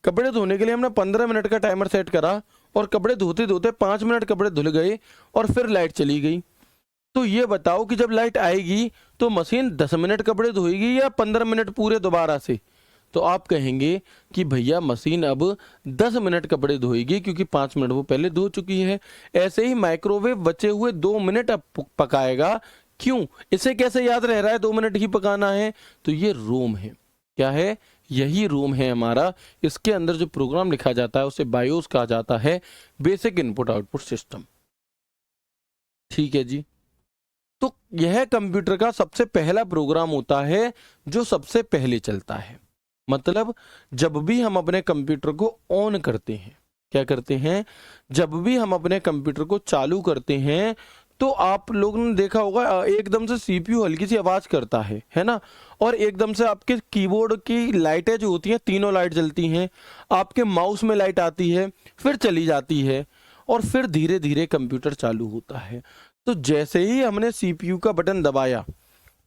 कपड़े धोने के लिए हमने 15 मिनट का टाइमर सेट करा और कपड़े धोते धोते 5 मिनट कपड़े धुल गए और फिर लाइट चली गई। तो ये बताओ कि जब लाइट आएगी तो मशीन 10 मिनट कपड़े धोएगी या 15 मिनट पूरे दोबारा से? तो आप कहेंगे कि भैया मशीन अब 10 मिनट कपड़े धोएगी क्योंकि 5 मिनट वो पहले धो चुकी है। ऐसे ही माइक्रोवेव बचे हुए 2 मिनट अब पकाएगा। क्यों? इसे कैसे याद रह रहा है 2 मिनट ही पकाना है? तो ये रोम है। क्या है? यही रोम है हमारा। इसके अंदर जो प्रोग्राम लिखा जाता है उसे बायोस कहा जाता है, बेसिक इनपुट आउटपुट सिस्टम, ठीक है जी। तो यह कंप्यूटर का सबसे पहला प्रोग्राम होता है जो सबसे पहले चलता है। मतलब जब भी हम अपने कंप्यूटर को ऑन करते हैं, क्या करते हैं? जब भी हम अपने कंप्यूटर को चालू करते हैं तो आप लोगों ने देखा होगा एकदम से सीपीयू हल्की सी आवाज करता है ना, और एकदम से आपके कीबोर्ड की लाइटें जो होती हैं, तीनों लाइट जलती हैं, आपके माउस में लाइट आती है, फिर चली जाती है और फिर धीरे धीरे कंप्यूटर चालू होता है। तो जैसे ही हमने सीपीयू का बटन दबाया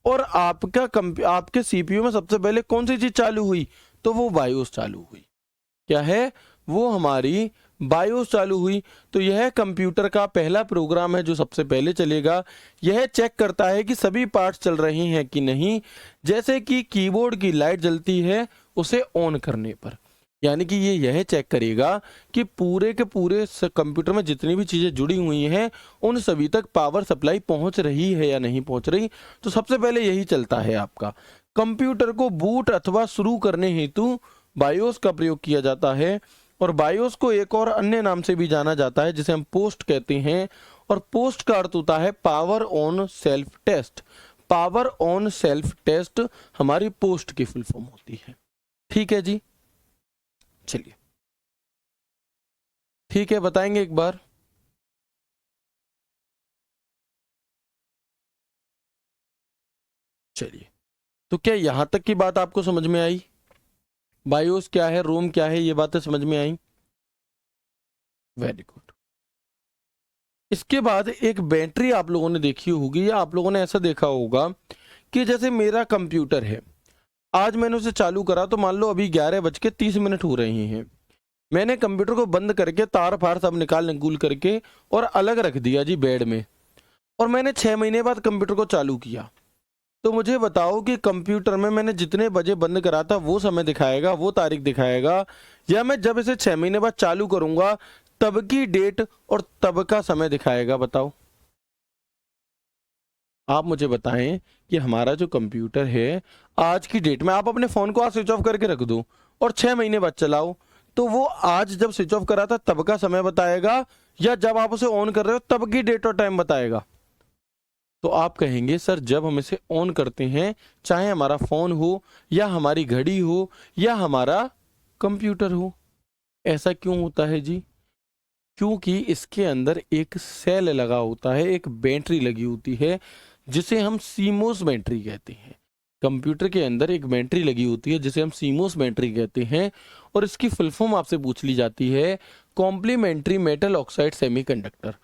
और आपके सीपीयू में सबसे पहले कौन सी चीज चालू हुई? तो वो बायोस चालू हुई। क्या है? वो हमारी बायोस चालू हुई। तो यह कंप्यूटर का पहला प्रोग्राम है जो सबसे पहले चलेगा। यह चेक करता है कि सभी पार्ट्स चल रहे हैं कि नहीं, जैसे कि कीबोर्ड की लाइट जलती है उसे ऑन करने पर। यानी कि ये यह चेक करेगा कि पूरे के पूरे कंप्यूटर में जितनी भी चीज़ें जुड़ी हुई हैं उन सभी तक पावर सप्लाई पहुंच रही है या नहीं पहुंच रही। तो सबसे पहले यही चलता है आपका। कंप्यूटर को बूट अथवा शुरू करने हेतु बायोस का प्रयोग किया जाता है, और बायोस को एक और अन्य नाम से भी जाना जाता है जिसे हम पोस्ट कहते हैं, और पोस्ट का अर्थ होता है power on self test. Power on self test हमारी पोस्ट की फुल फॉर्म होती है। ठीक है जी, चलिए ठीक है, बताएंगे एक बार। चलिए, तो क्या यहां तक की बात आपको समझ में आई? बायोस क्या है, रोम क्या है, ये बातें समझ में आई? Very good. इसके बाद एक बैटरी आप लोगों ने देखी होगी, या आप लोगों ने ऐसा देखा होगा कि जैसे मेरा कंप्यूटर है, आज मैंने उसे चालू करा तो मान लो अभी 11:30 हो रहे हैं। मैंने कंप्यूटर को बंद करके तार फार सब निकाल निकूल करके और अलग रख दिया जी बेड में, और मैंने 6 महीने बाद कंप्यूटर को चालू किया। तो मुझे बताओ कि कंप्यूटर में मैंने जितने बजे बंद करा था वो समय दिखाएगा, वो तारीख दिखाएगा, या मैं जब इसे 6 महीने बाद चालू करूंगा तब की डेट और तब का समय दिखाएगा? बताओ, आप मुझे बताएं कि हमारा जो कंप्यूटर है आज की डेट में, आप अपने फोन को आज स्विच ऑफ करके रख दो और 6 महीने बाद चलाओ, तो वो आज जब स्विच ऑफ करा था तब का समय बताएगा, या जब आप उसे ऑन कर रहे हो तब की डेट और टाइम बताएगा? तो आप कहेंगे सर जब हम इसे ऑन करते हैं, चाहे हमारा फोन हो या हमारी घड़ी हो या हमारा कंप्यूटर हो। ऐसा क्यों होता है जी? क्योंकि इसके अंदर एक सेल लगा होता है, एक बैटरी लगी होती है जिसे हम सीमोस बैटरी कहते हैं। कंप्यूटर के अंदर एक बैटरी लगी होती है जिसे हम सीमोस बैटरी कहते हैं, और इसकी फुल फॉर्म आपसे पूछ ली जाती है complementary metal oxide semiconductor.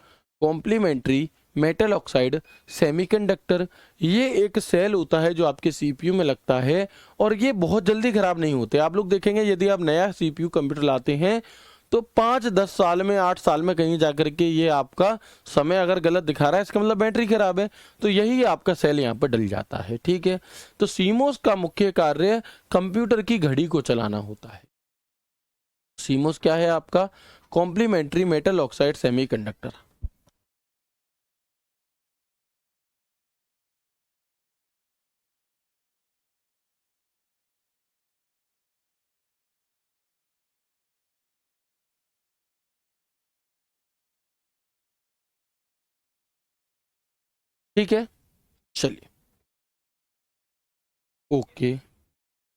Complementary metal oxide semiconductor, ये एक सेल होता है जो आपके सीपीयू में लगता है, और ये बहुत जल्दी खराब नहीं होते। आप लोग देखेंगे यदि आप नया सीपीयू कंप्यूटर लाते हैं तो 5-10 साल में, 8 साल में कहीं जाकर के ये आपका समय अगर गलत दिखा रहा है, इसका मतलब बैटरी खराब है, तो यही आपका सेल यहाँ पर डल जाता है। ठीक है, तो सीमोस का मुख्य कार्य कंप्यूटर की घड़ी को चलाना होता है। सीमोस क्या है आपका? Complementary metal oxide semiconductor. ठीक है, चलिए ओके।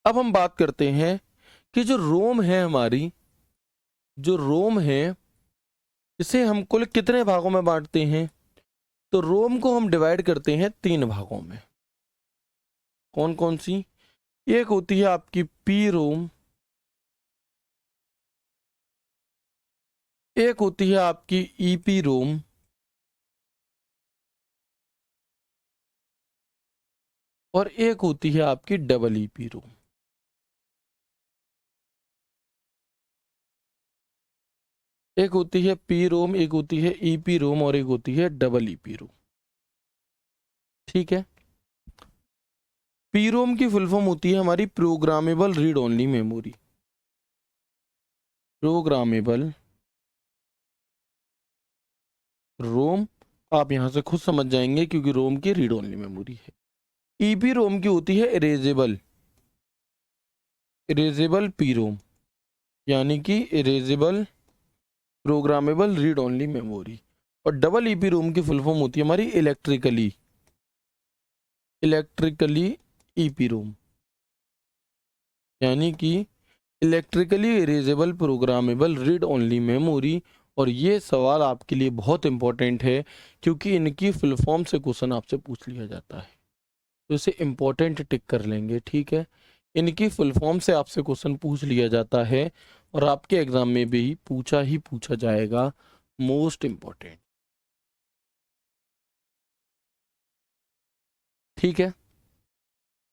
अब हम बात करते हैं कि जो रोम है हमारी, जो रोम है इसे हम कुल कितने भागों में बांटते हैं? तो रोम को हम डिवाइड करते हैं 3 भागों में। कौन कौन सी? एक होती है आपकी पी रोम, एक होती है आपकी ईपी रोम, और एक होती है आपकी डबल ईपी रोम। एक होती है पी रोम, एक होती है ईपी रोम, और एक होती है डबल ईपी रोम। ठीक है, पी रोम की फुल फॉर्म होती है हमारी programmable read only memory. Programmable रोम, आप यहां से खुद समझ जाएंगे क्योंकि रोम की रीड ओनली मेमोरी है। ईपी रोम की होती है इरेजेबल, इरेजेबल पी रोम, यानी कि erasable programmable read only memory. और डबल ईपी रोम की फुल फॉर्म होती है हमारी इलेक्ट्रिकली, इलेक्ट्रिकली ईपी रोम, यानी कि electrically erasable programmable read only memory. और ये सवाल आपके लिए बहुत इंपॉर्टेंट है क्योंकि इनकी फुल फॉर्म से क्वेश्चन आपसे पूछ लिया जाता है, तो इसे इंपॉर्टेंट टिक कर लेंगे। ठीक है, इनकी फुल फॉर्म से आपसे क्वेश्चन पूछ लिया जाता है और आपके एग्जाम में भी ही पूछा जाएगा। Most important. ठीक है,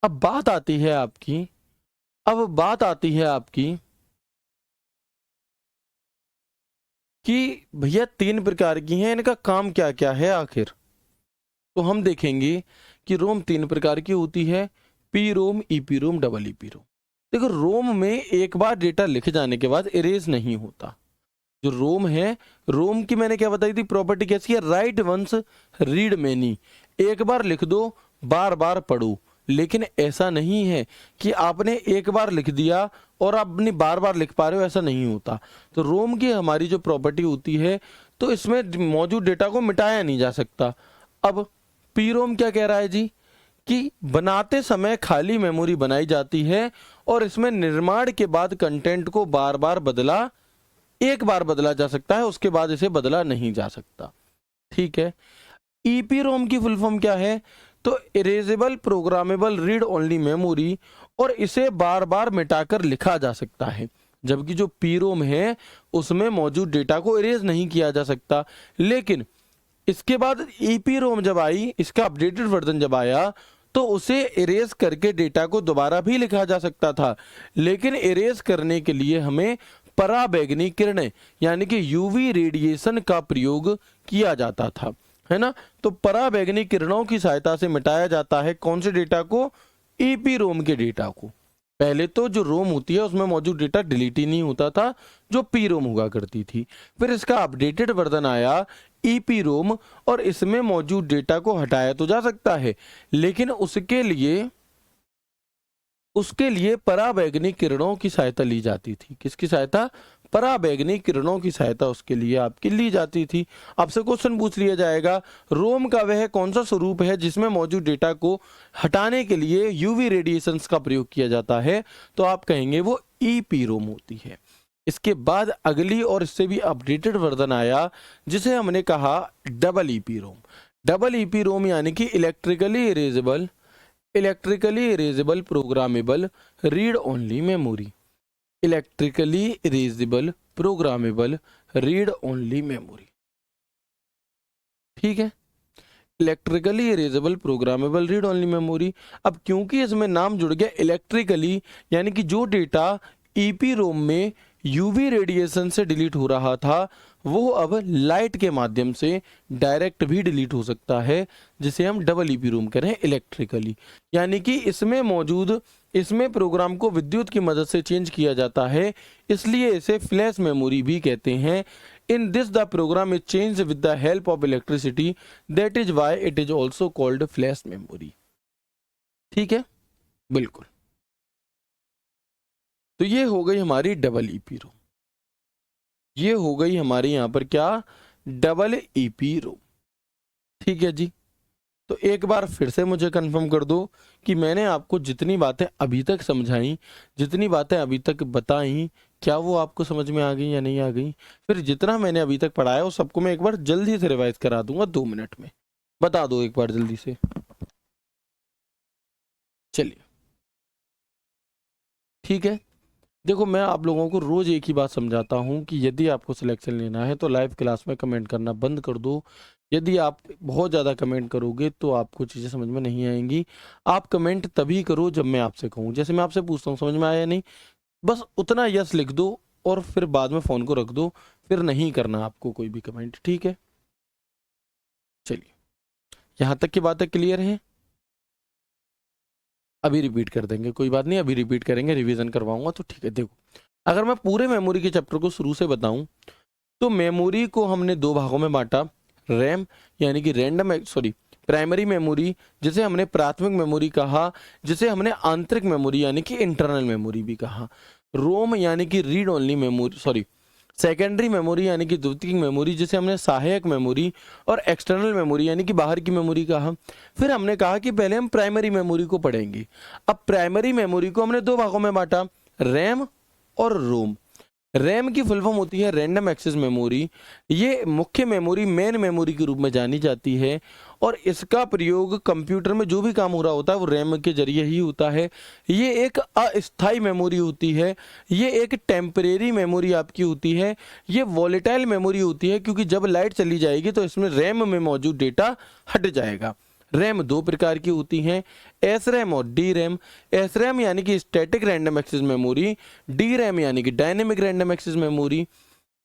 अब बात आती है आपकी, अब बात आती है आपकी कि भैया 3 प्रकार की हैं, इनका काम क्या क्या है आखिर? तो हम देखेंगे कि रोम 3 प्रकार की होती है, P ROM, EP ROM, double EP रोम। देखो रोम में एक बार डेटा लिखे जाने के बाद इरेज नहीं होता। जो रोम है, रोम की मैंने क्या बताई थी प्रॉपर्टी कैसी है, राइट वंस रीड मैनी, एक बार लिख दो बार बार पढ़ो। लेकिन ऐसा नहीं है कि आपने एक बार लिख दिया और आप अपनी बार बार लिख पा रहे हो, ऐसा नहीं होता। तो रोम की हमारी जो प्रॉपर्टी होती है, तो इसमें मौजूद डेटा को मिटाया नहीं जा सकता। अब पी रोम क्या कह रहा है जी, कि बनाते समय खाली मेमोरी बनाई जाती है और इसमें निर्माण के बाद कंटेंट को बार बार बदला, एक बार बदला जा सकता है, उसके बाद इसे बदला नहीं जा सकता। ठीक है। ईपी रोम की फुल फॉर्म क्या है, तो erasable programmable read only memory, और इसे बार बार मिटाकर लिखा जा सकता है। जबकि जो पी रोम है उसमें मौजूद डेटा को इरेज नहीं किया जा सकता। लेकिन इसके बाद ईपी रोम जब आई, इसका अपडेटेड वर्जन जब आया, तो उसे इरेज करके डेटा को दोबारा भी लिखा जा सकता था। लेकिन इरेज करने के लिए हमें पराबैंगनी किरणें यानी कि यूवी रेडिएशन का प्रयोग किया जाता था, है ना। तो पराबैंगनी किरणों की सहायता से मिटाया जाता है कौन से डेटा को, ईपी रोम के डेटा को। पहले तो जो रोम होती है उसमें मौजूद डेटा डिलीट ही नहीं होता था, जो पी रोम हुआ करती थी। फिर इसका अपडेटेड वर्जन आया ईपी रोम, और इसमें मौजूद डेटा को हटाया तो जा सकता है, लेकिन उसके लिए पराबैंगनी किरणों की सहायता ली जाती थी। किसकी सहायता, पराबैंगनी किरणों की सहायता उसके लिए आपकी ली जाती थी। आपसे क्वेश्चन पूछ लिया जाएगा, रोम का वह कौन सा स्वरूप है जिसमें मौजूद डेटा को हटाने के लिए यूवी रेडिएशंस का प्रयोग किया जाता है, तो आप कहेंगे वो ईपी रोम होती है। इसके बाद अगली और इससे भी अपडेटेड वर्जन आया जिसे हमने कहा double EP ROM. Double EP ROM यानी कि electrically erasable programmable read only memory. Electrically erasable programmable read only memory. ठीक है, electrically erasable programmable read only memory. अब क्योंकि इसमें नाम जुड़ गया इलेक्ट्रिकली, यानी कि जो डेटा ईपी रोम में यूवी रेडिएशन से डिलीट हो रहा था वो अब लाइट के माध्यम से डायरेक्ट भी डिलीट हो सकता है, जिसे हम डबल ईपी रोम कह रहे हैं इलेक्ट्रिकली। यानी कि इसमें प्रोग्राम को विद्युत की मदद से चेंज किया जाता है, इसलिए इसे फ्लैश मेमोरी भी कहते हैं। In this the program is change with the help of electricity, that is why it is also called flash memory. ठीक है, बिल्कुल। तो ये हो गई हमारी डबल ईपी रोम, ये हो गई हमारी यहां पर क्या, डबल ईपी रोम। ठीक है जी। तो एक बार फिर से मुझे कंफर्म कर दो कि मैंने आपको जितनी बातें अभी तक समझाई, जितनी बातें अभी तक बताई, क्या वो आपको समझ में आ गई या नहीं आ गई। फिर जितना मैंने अभी तक पढ़ाया वो सबको मैं एक बार जल्दी से रिवाइज करा दूंगा 2 मिनट में। बता दो एक बार जल्दी से। चलिए ठीक है। देखो मैं आप लोगों को रोज एक ही बात समझाता हूँ कि यदि आपको सिलेक्शन लेना है तो लाइव क्लास में कमेंट करना बंद कर दो। यदि आप बहुत ज़्यादा कमेंट करोगे तो आपको चीज़ें समझ में नहीं आएंगी। आप कमेंट तभी करो जब मैं आपसे कहूँ। जैसे मैं आपसे पूछता हूँ समझ में आया नहीं, बस उतना यस लिख दो और फिर बाद में फ़ोन को रख दो, फिर नहीं करना आपको कोई भी कमेंट। ठीक है, चलिए यहाँ तक की बातें क्लियर हैं। अभी रिपीट कर देंगे, कोई बात नहीं, अभी रिपीट करेंगे, रिवीजन करवाऊंगा तो ठीक है। देखो अगर मैं पूरे मेमोरी के चैप्टर को शुरू से बताऊं तो मेमोरी को हमने 2 भागों में बांटा। रैम यानी कि प्राइमरी मेमोरी, जिसे हमने प्राथमिक मेमोरी कहा, जिसे हमने आंतरिक मेमोरी यानी कि इंटरनल मेमोरी भी कहा। रोम यानी कि read only memory, secondary memory यानी कि द्वितीयक मेमोरी, जिसे हमने सहायक मेमोरी, और एक्सटर्नल मेमोरी यानी कि बाहर की मेमोरी कहा। फिर हमने कहा कि पहले हम प्राइमरी मेमोरी को पढ़ेंगे। अब प्राइमरी मेमोरी को हमने 2 भागों में बांटा, रैम और रोम। रैम की फुल फॉर्म होती है रैंडम एक्सेस मेमोरी। ये मुख्य मेमोरी, मेन मेमोरी के रूप में जानी जाती है, और इसका प्रयोग कंप्यूटर में जो भी काम हो रहा होता है वो रैम के जरिए ही होता है। ये एक अस्थायी मेमोरी होती है, ये एक टेम्परेरी मेमोरी आपकी होती है, ये वॉलेटाइल मेमोरी होती है, क्योंकि जब लाइट चली जाएगी तो इसमें रैम में मौजूद डेटा हट जाएगा। रैम 2 प्रकार की होती हैं, एस रैम और डी रैम। एस रैम यानी कि static random access memory, D RAM यानी कि dynamic random access memory.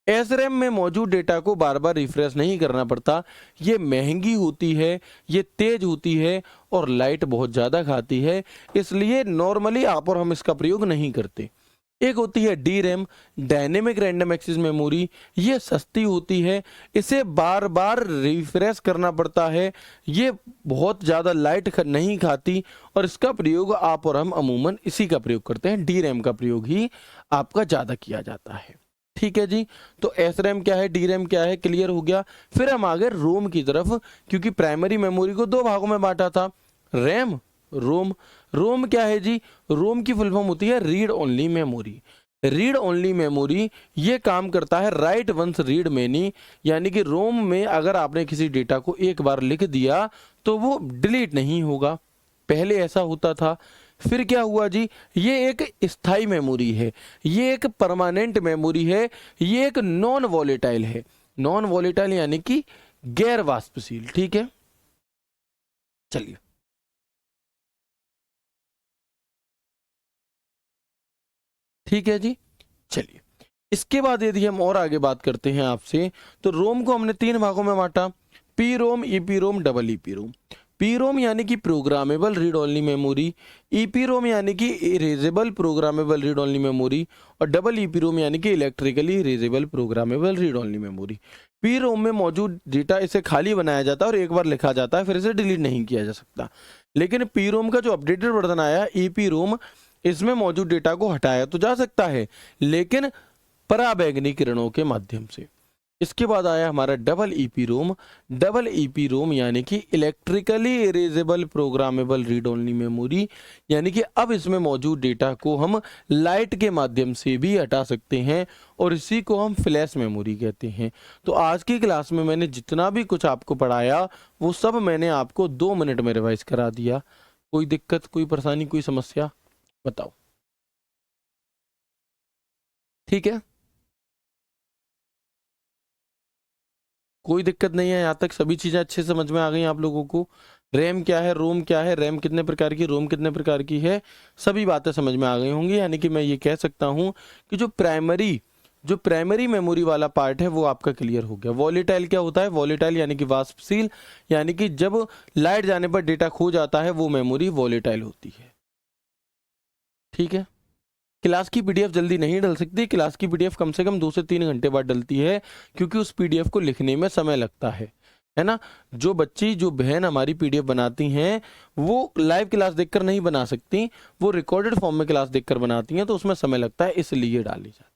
SRAM में मौजूद डेटा को बार बार रिफ्रेश नहीं करना पड़ता। ये महंगी होती है, ये तेज होती है और लाइट बहुत ज़्यादा खाती है, इसलिए नॉर्मली आप और हम इसका प्रयोग नहीं करते। एक होती है D RAM, dynamic random access memory. ये सस्ती होती है, इसे बार बार रिफ्रेश करना पड़ता है, ये बहुत ज़्यादा लाइट नहीं खाती और इसका प्रयोग आप और हम अमूमन इसी का प्रयोग करते हैं। डी रैम का प्रयोग ही आपका ज़्यादा किया जाता है। ठीक है जी। तो एस रैम क्या है, डी रैम क्या है, क्लियर हो गया। फिर हम आ गए रोम की तरफ, क्योंकि प्राइमरी मेमोरी को दो भागों में बांटा था, रैम, रोम। रोम क्या है जी? रोम की फुल फॉर्म होती है read only memory. Read only memory ये काम करता है राइट वंस रीड मेनी, यानी कि रोम में अगर आपने किसी डेटा को एक बार लिख दिया तो वो डिलीट नहीं होगा, पहले ऐसा होता था। फिर क्या हुआ जी? ये एक स्थायी मेमोरी है, ये एक परमानेंट मेमोरी है, ये एक नॉन वॉलेटाइल है। नॉन वॉलेटाइल यानी कि गैर वाष्पशील। ठीक है, चलिए। ठीक है जी, चलिए। इसके बाद यदि हम और आगे बात करते हैं आपसे, तो रोम को हमने तीन भागों में बांटा, P ROM, EP ROM, double EP ROM. P ROM यानी कि programmable read only memory, E P ROM यानी कि erasable programmable read only memory, और डबल ईपी रोम यानी कि electrically erasable programmable read only memory. P ROM में मौजूद data इसे खाली बनाया जाता है और एक बार लिखा जाता है, फिर इसे डिलीट नहीं किया जा सकता। लेकिन पी रोम का जो अपडेटेड वर्जन आया, ईपी रोम, इसमें मौजूद डेटा को हटाया तो जा सकता है, लेकिन पराबैंगनी किरणों के माध्यम से। इसके बाद आया हमारा double EP ROM. Double EP ROM यानी कि electrically erasable programmable read only memory, यानी कि अब इसमें मौजूद डेटा को हम लाइट के माध्यम से भी हटा सकते हैं और इसी को हम फ्लैश मेमोरी कहते हैं। तो आज की क्लास में मैंने जितना भी कुछ आपको पढ़ाया वो सब मैंने आपको 2 मिनट में रिवाइज करा दिया। कोई दिक्कत, कोई परेशानी, कोई समस्या बताओ? ठीक है, कोई दिक्कत नहीं है, यहाँ तक सभी चीज़ें अच्छे से समझ में आ गई आप लोगों को। रैम क्या है, रोम क्या है, रैम कितने प्रकार की, रोम कितने प्रकार की है, सभी बातें समझ में आ गई होंगी। यानी कि मैं ये कह सकता हूँ कि जो प्राइमरी मेमोरी वाला पार्ट है वो आपका क्लियर हो गया। वॉलेटाइल क्या होता है? वॉलेटाइल यानी कि वाष्पशील, यानी कि जब लाइट जाने पर डेटा खो जाता है वो मेमोरी वॉलेटाइल होती है। ठीक है। क्लास की पीडीएफ जल्दी नहीं डल सकती, क्लास की पीडीएफ कम से कम 2 से 3 घंटे बाद डलती है, क्योंकि उस पीडीएफ को लिखने में समय लगता है ना। जो बच्ची, जो बहन हमारी पीडीएफ बनाती हैं वो लाइव क्लास देखकर नहीं बना सकती, वो रिकॉर्डेड फॉर्म में क्लास देखकर बनाती हैं, तो उसमें समय लगता है, इसलिए डाली जाती है।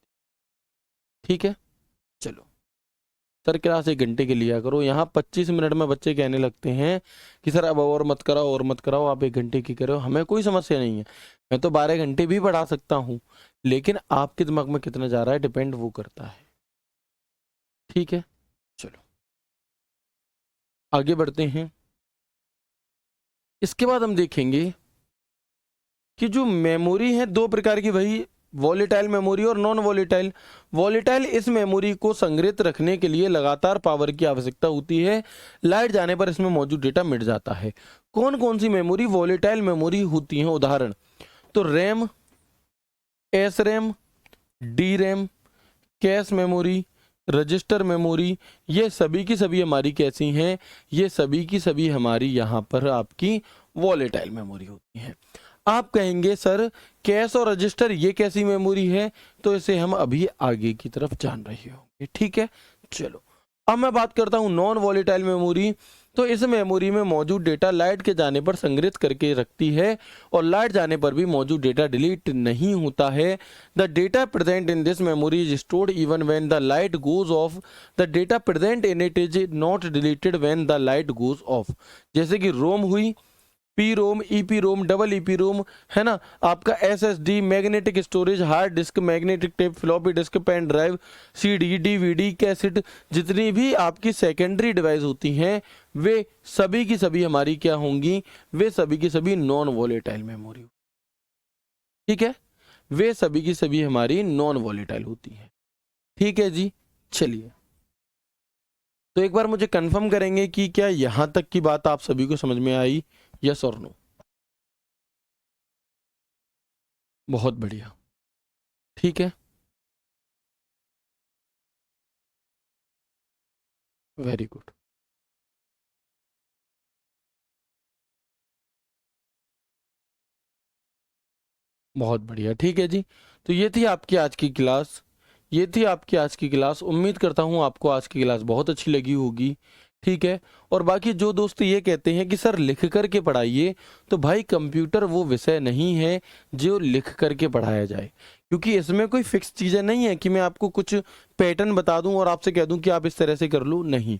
ठीक है, चलो। सर क्लास 1 घंटे की लिया करो, यहाँ 25 मिनट में बच्चे कहने लगते हैं कि सर अब और मत कराओ, और मत कराओ, आप 1 घंटे की करो। हमें कोई समस्या नहीं है, मैं तो 12 घंटे भी पढ़ा सकता हूँ, लेकिन आपके दिमाग में कितना जा रहा है डिपेंड वो करता है। ठीक है, चलो आगे बढ़ते हैं। इसके बाद हम देखेंगे कि जो मेमोरी है दो प्रकार की, वही वॉलेटाइल मेमोरी और नॉन वॉलेटाइल। वॉलेटाइल, इस मेमोरी को संग्रहित रखने के लिए लगातार पावर की आवश्यकता होती है, लाइट जाने पर इसमें मौजूद डेटा मिट जाता है। कौन कौन सी मेमोरी वॉलेटाइल मेमोरी होती हैं? उदाहरण तो RAM, S RAM, D RAM, cache memory, register memory, ये सभी की सभी हमारी कैसी हैं? ये सभी की सभी हमारी यहाँ पर आपकी वॉलेटाइल मेमोरी होती हैं। आप कहेंगे सर कैश और रजिस्टर ये कैसी मेमोरी है? तो इसे हम अभी आगे की तरफ जान रहे होंगे। ठीक है, चलो। अब मैं बात करता हूँ नॉन वॉलेटाइल मेमोरी। तो इस मेमोरी में मौजूद डेटा लाइट के जाने पर संग्रहित करके रखती है और लाइट जाने पर भी मौजूद डेटा डिलीट नहीं होता है। The data present in this memory is stored even when the light goes off. The data present in it is not deleted when the light goes off. जैसे कि रोम हुई, P ROM, EP ROM, double EP ROM, है ना। आपका SSD, magnetic storage, hard disk, magnetic tape, floppy disk, pen drive, CD, DVD, cassette, जितनी भी आपकी secondary device होती हैं वे सभी की सभी हमारी क्या होंगी? वे सभी की सभी नॉन वॉलेटाइल मेमोरी। ठीक है, वे सभी की सभी हमारी नॉन वॉलेटाइल होती हैं। ठीक है जी, चलिए। तो एक बार मुझे कंफर्म करेंगे कि क्या यहां तक की बात आप सभी को समझ में आई? यस और नो? बहुत बढ़िया। ठीक है, वेरी गुड। बहुत बढ़िया, ठीक है जी। तो ये थी आपकी आज की क्लास, ये थी आपकी आज की क्लास। उम्मीद करता हूँ आपको आज की क्लास बहुत अच्छी लगी होगी, ठीक है। और बाकी जो दोस्त ये कहते हैं कि सर लिख कर के पढ़ाइए, तो भाई कंप्यूटर वो विषय नहीं है जो लिख कर के पढ़ाया जाए, क्योंकि इसमें कोई फिक्स चीज़ें नहीं है कि मैं आपको कुछ पैटर्न बता दूं और आपसे कह दूं कि आप इस तरह से कर लो, नहीं।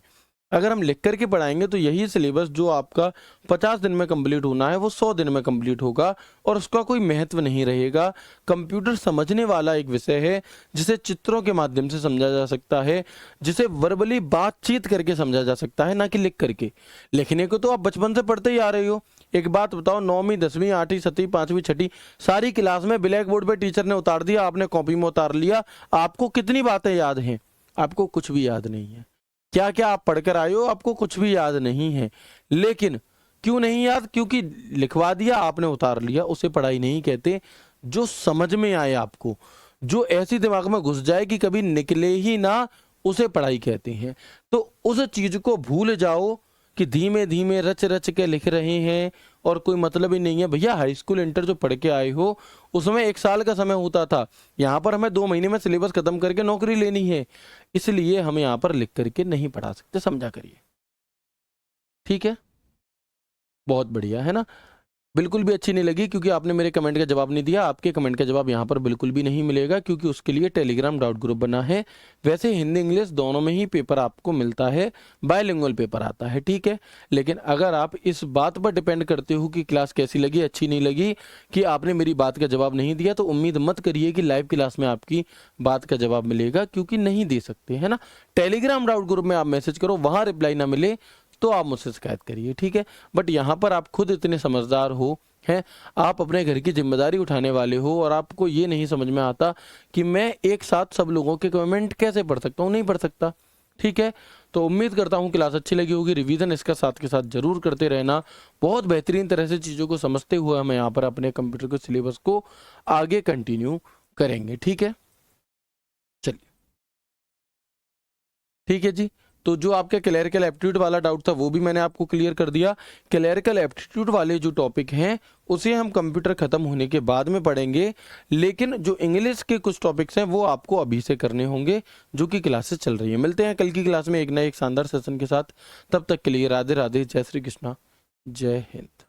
अगर हम लिख करके पढ़ाएंगे तो यही सिलेबस जो आपका 50 दिन में कंप्लीट होना है वो 100 दिन में कंप्लीट होगा, और उसका कोई महत्व नहीं रहेगा। कंप्यूटर समझने वाला एक विषय है जिसे चित्रों के माध्यम से समझा जा सकता है, जिसे वर्बली बातचीत करके समझा जा सकता है, ना कि लिख करके। लिखने को तो आप बचपन से पढ़ते ही आ रहे हो। एक बात बताओ, 9वीं 10वीं 8वीं 7वीं 5वीं 6वीं सारी क्लास में ब्लैक बोर्ड पे टीचर ने उतार दिया, आपने कॉपी में उतार लिया, आपको कितनी बातें याद हैं? आपको कुछ भी याद नहीं है। क्या क्या आप पढ़कर आए हो, आपको कुछ भी याद नहीं है। लेकिन क्यों नहीं याद? क्योंकि लिखवा दिया आपने, उतार लिया। उसे पढ़ाई नहीं कहते। जो समझ में आए आपको, जो ऐसी दिमाग में घुस जाए कि कभी निकले ही ना, उसे पढ़ाई कहते हैं। तो उस चीज को भूल जाओ कि धीमे धीमे रच रच के लिख रहे हैं और कोई मतलब ही नहीं है। भैया हाई स्कूल इंटर जो पढ़ के आए हो उसमें 1 साल का समय होता था, यहाँ पर हमें 2 महीने में सिलेबस खत्म करके नौकरी लेनी है, इसलिए हम यहाँ पर लिख करके नहीं पढ़ा सकते। समझा करिए, ठीक है। बहुत बढ़िया, है ना। बिल्कुल भी अच्छी नहीं लगी क्योंकि आपने मेरे कमेंट का जवाब नहीं दिया। आपके कमेंट का जवाब यहाँ पर बिल्कुल भी नहीं मिलेगा, क्योंकि उसके लिए टेलीग्राम डाउट ग्रुप बना है। वैसे हिंदी इंग्लिश दोनों में ही पेपर आपको मिलता है, बायलिंगुअल पेपर आता है, ठीक है। लेकिन अगर आप इस बात पर डिपेंड करते हो कि क्लास कैसी लगी, अच्छी नहीं लगी, कि आपने मेरी बात का जवाब नहीं दिया, तो उम्मीद मत करिए कि लाइव क्लास में आपकी बात का जवाब मिलेगा, क्योंकि नहीं दे सकते, है ना। टेलीग्राम डाउट ग्रुप में आप मैसेज करो, वहाँ रिप्लाई ना मिले तो आप मुझसे शिकायत करिए, ठीक है। बट यहाँ पर आप खुद इतने समझदार हो, हैं, आप अपने घर की जिम्मेदारी उठाने वाले हो, और आपको ये नहीं समझ में आता कि मैं एक साथ सब लोगों के कमेंट कैसे पढ़ सकता हूँ, नहीं पढ़ सकता, ठीक है। तो उम्मीद करता हूँ क्लास अच्छी लगी होगी। रिवीजन इसका साथ के साथ जरूर करते रहना। बहुत बेहतरीन तरह से चीज़ों को समझते हुए हम यहाँ पर अपने कंप्यूटर के सिलेबस को आगे कंटिन्यू करेंगे, ठीक है। चलिए, ठीक है जी। तो जो आपके क्लरिकल एप्टीट्यूड वाला डाउट था वो भी मैंने आपको क्लियर कर दिया। क्लरिकल एप्टीट्यूड वाले जो टॉपिक हैं उसे हम कंप्यूटर खत्म होने के बाद में पढ़ेंगे, लेकिन जो इंग्लिश के कुछ टॉपिक्स हैं वो आपको अभी से करने होंगे, जो कि क्लासेस चल रही है। मिलते हैं कल की क्लास में एक नए एक शानदार सेशन के साथ। तब तक के लिए राधे राधे, जय श्री कृष्णा, जय हिंद।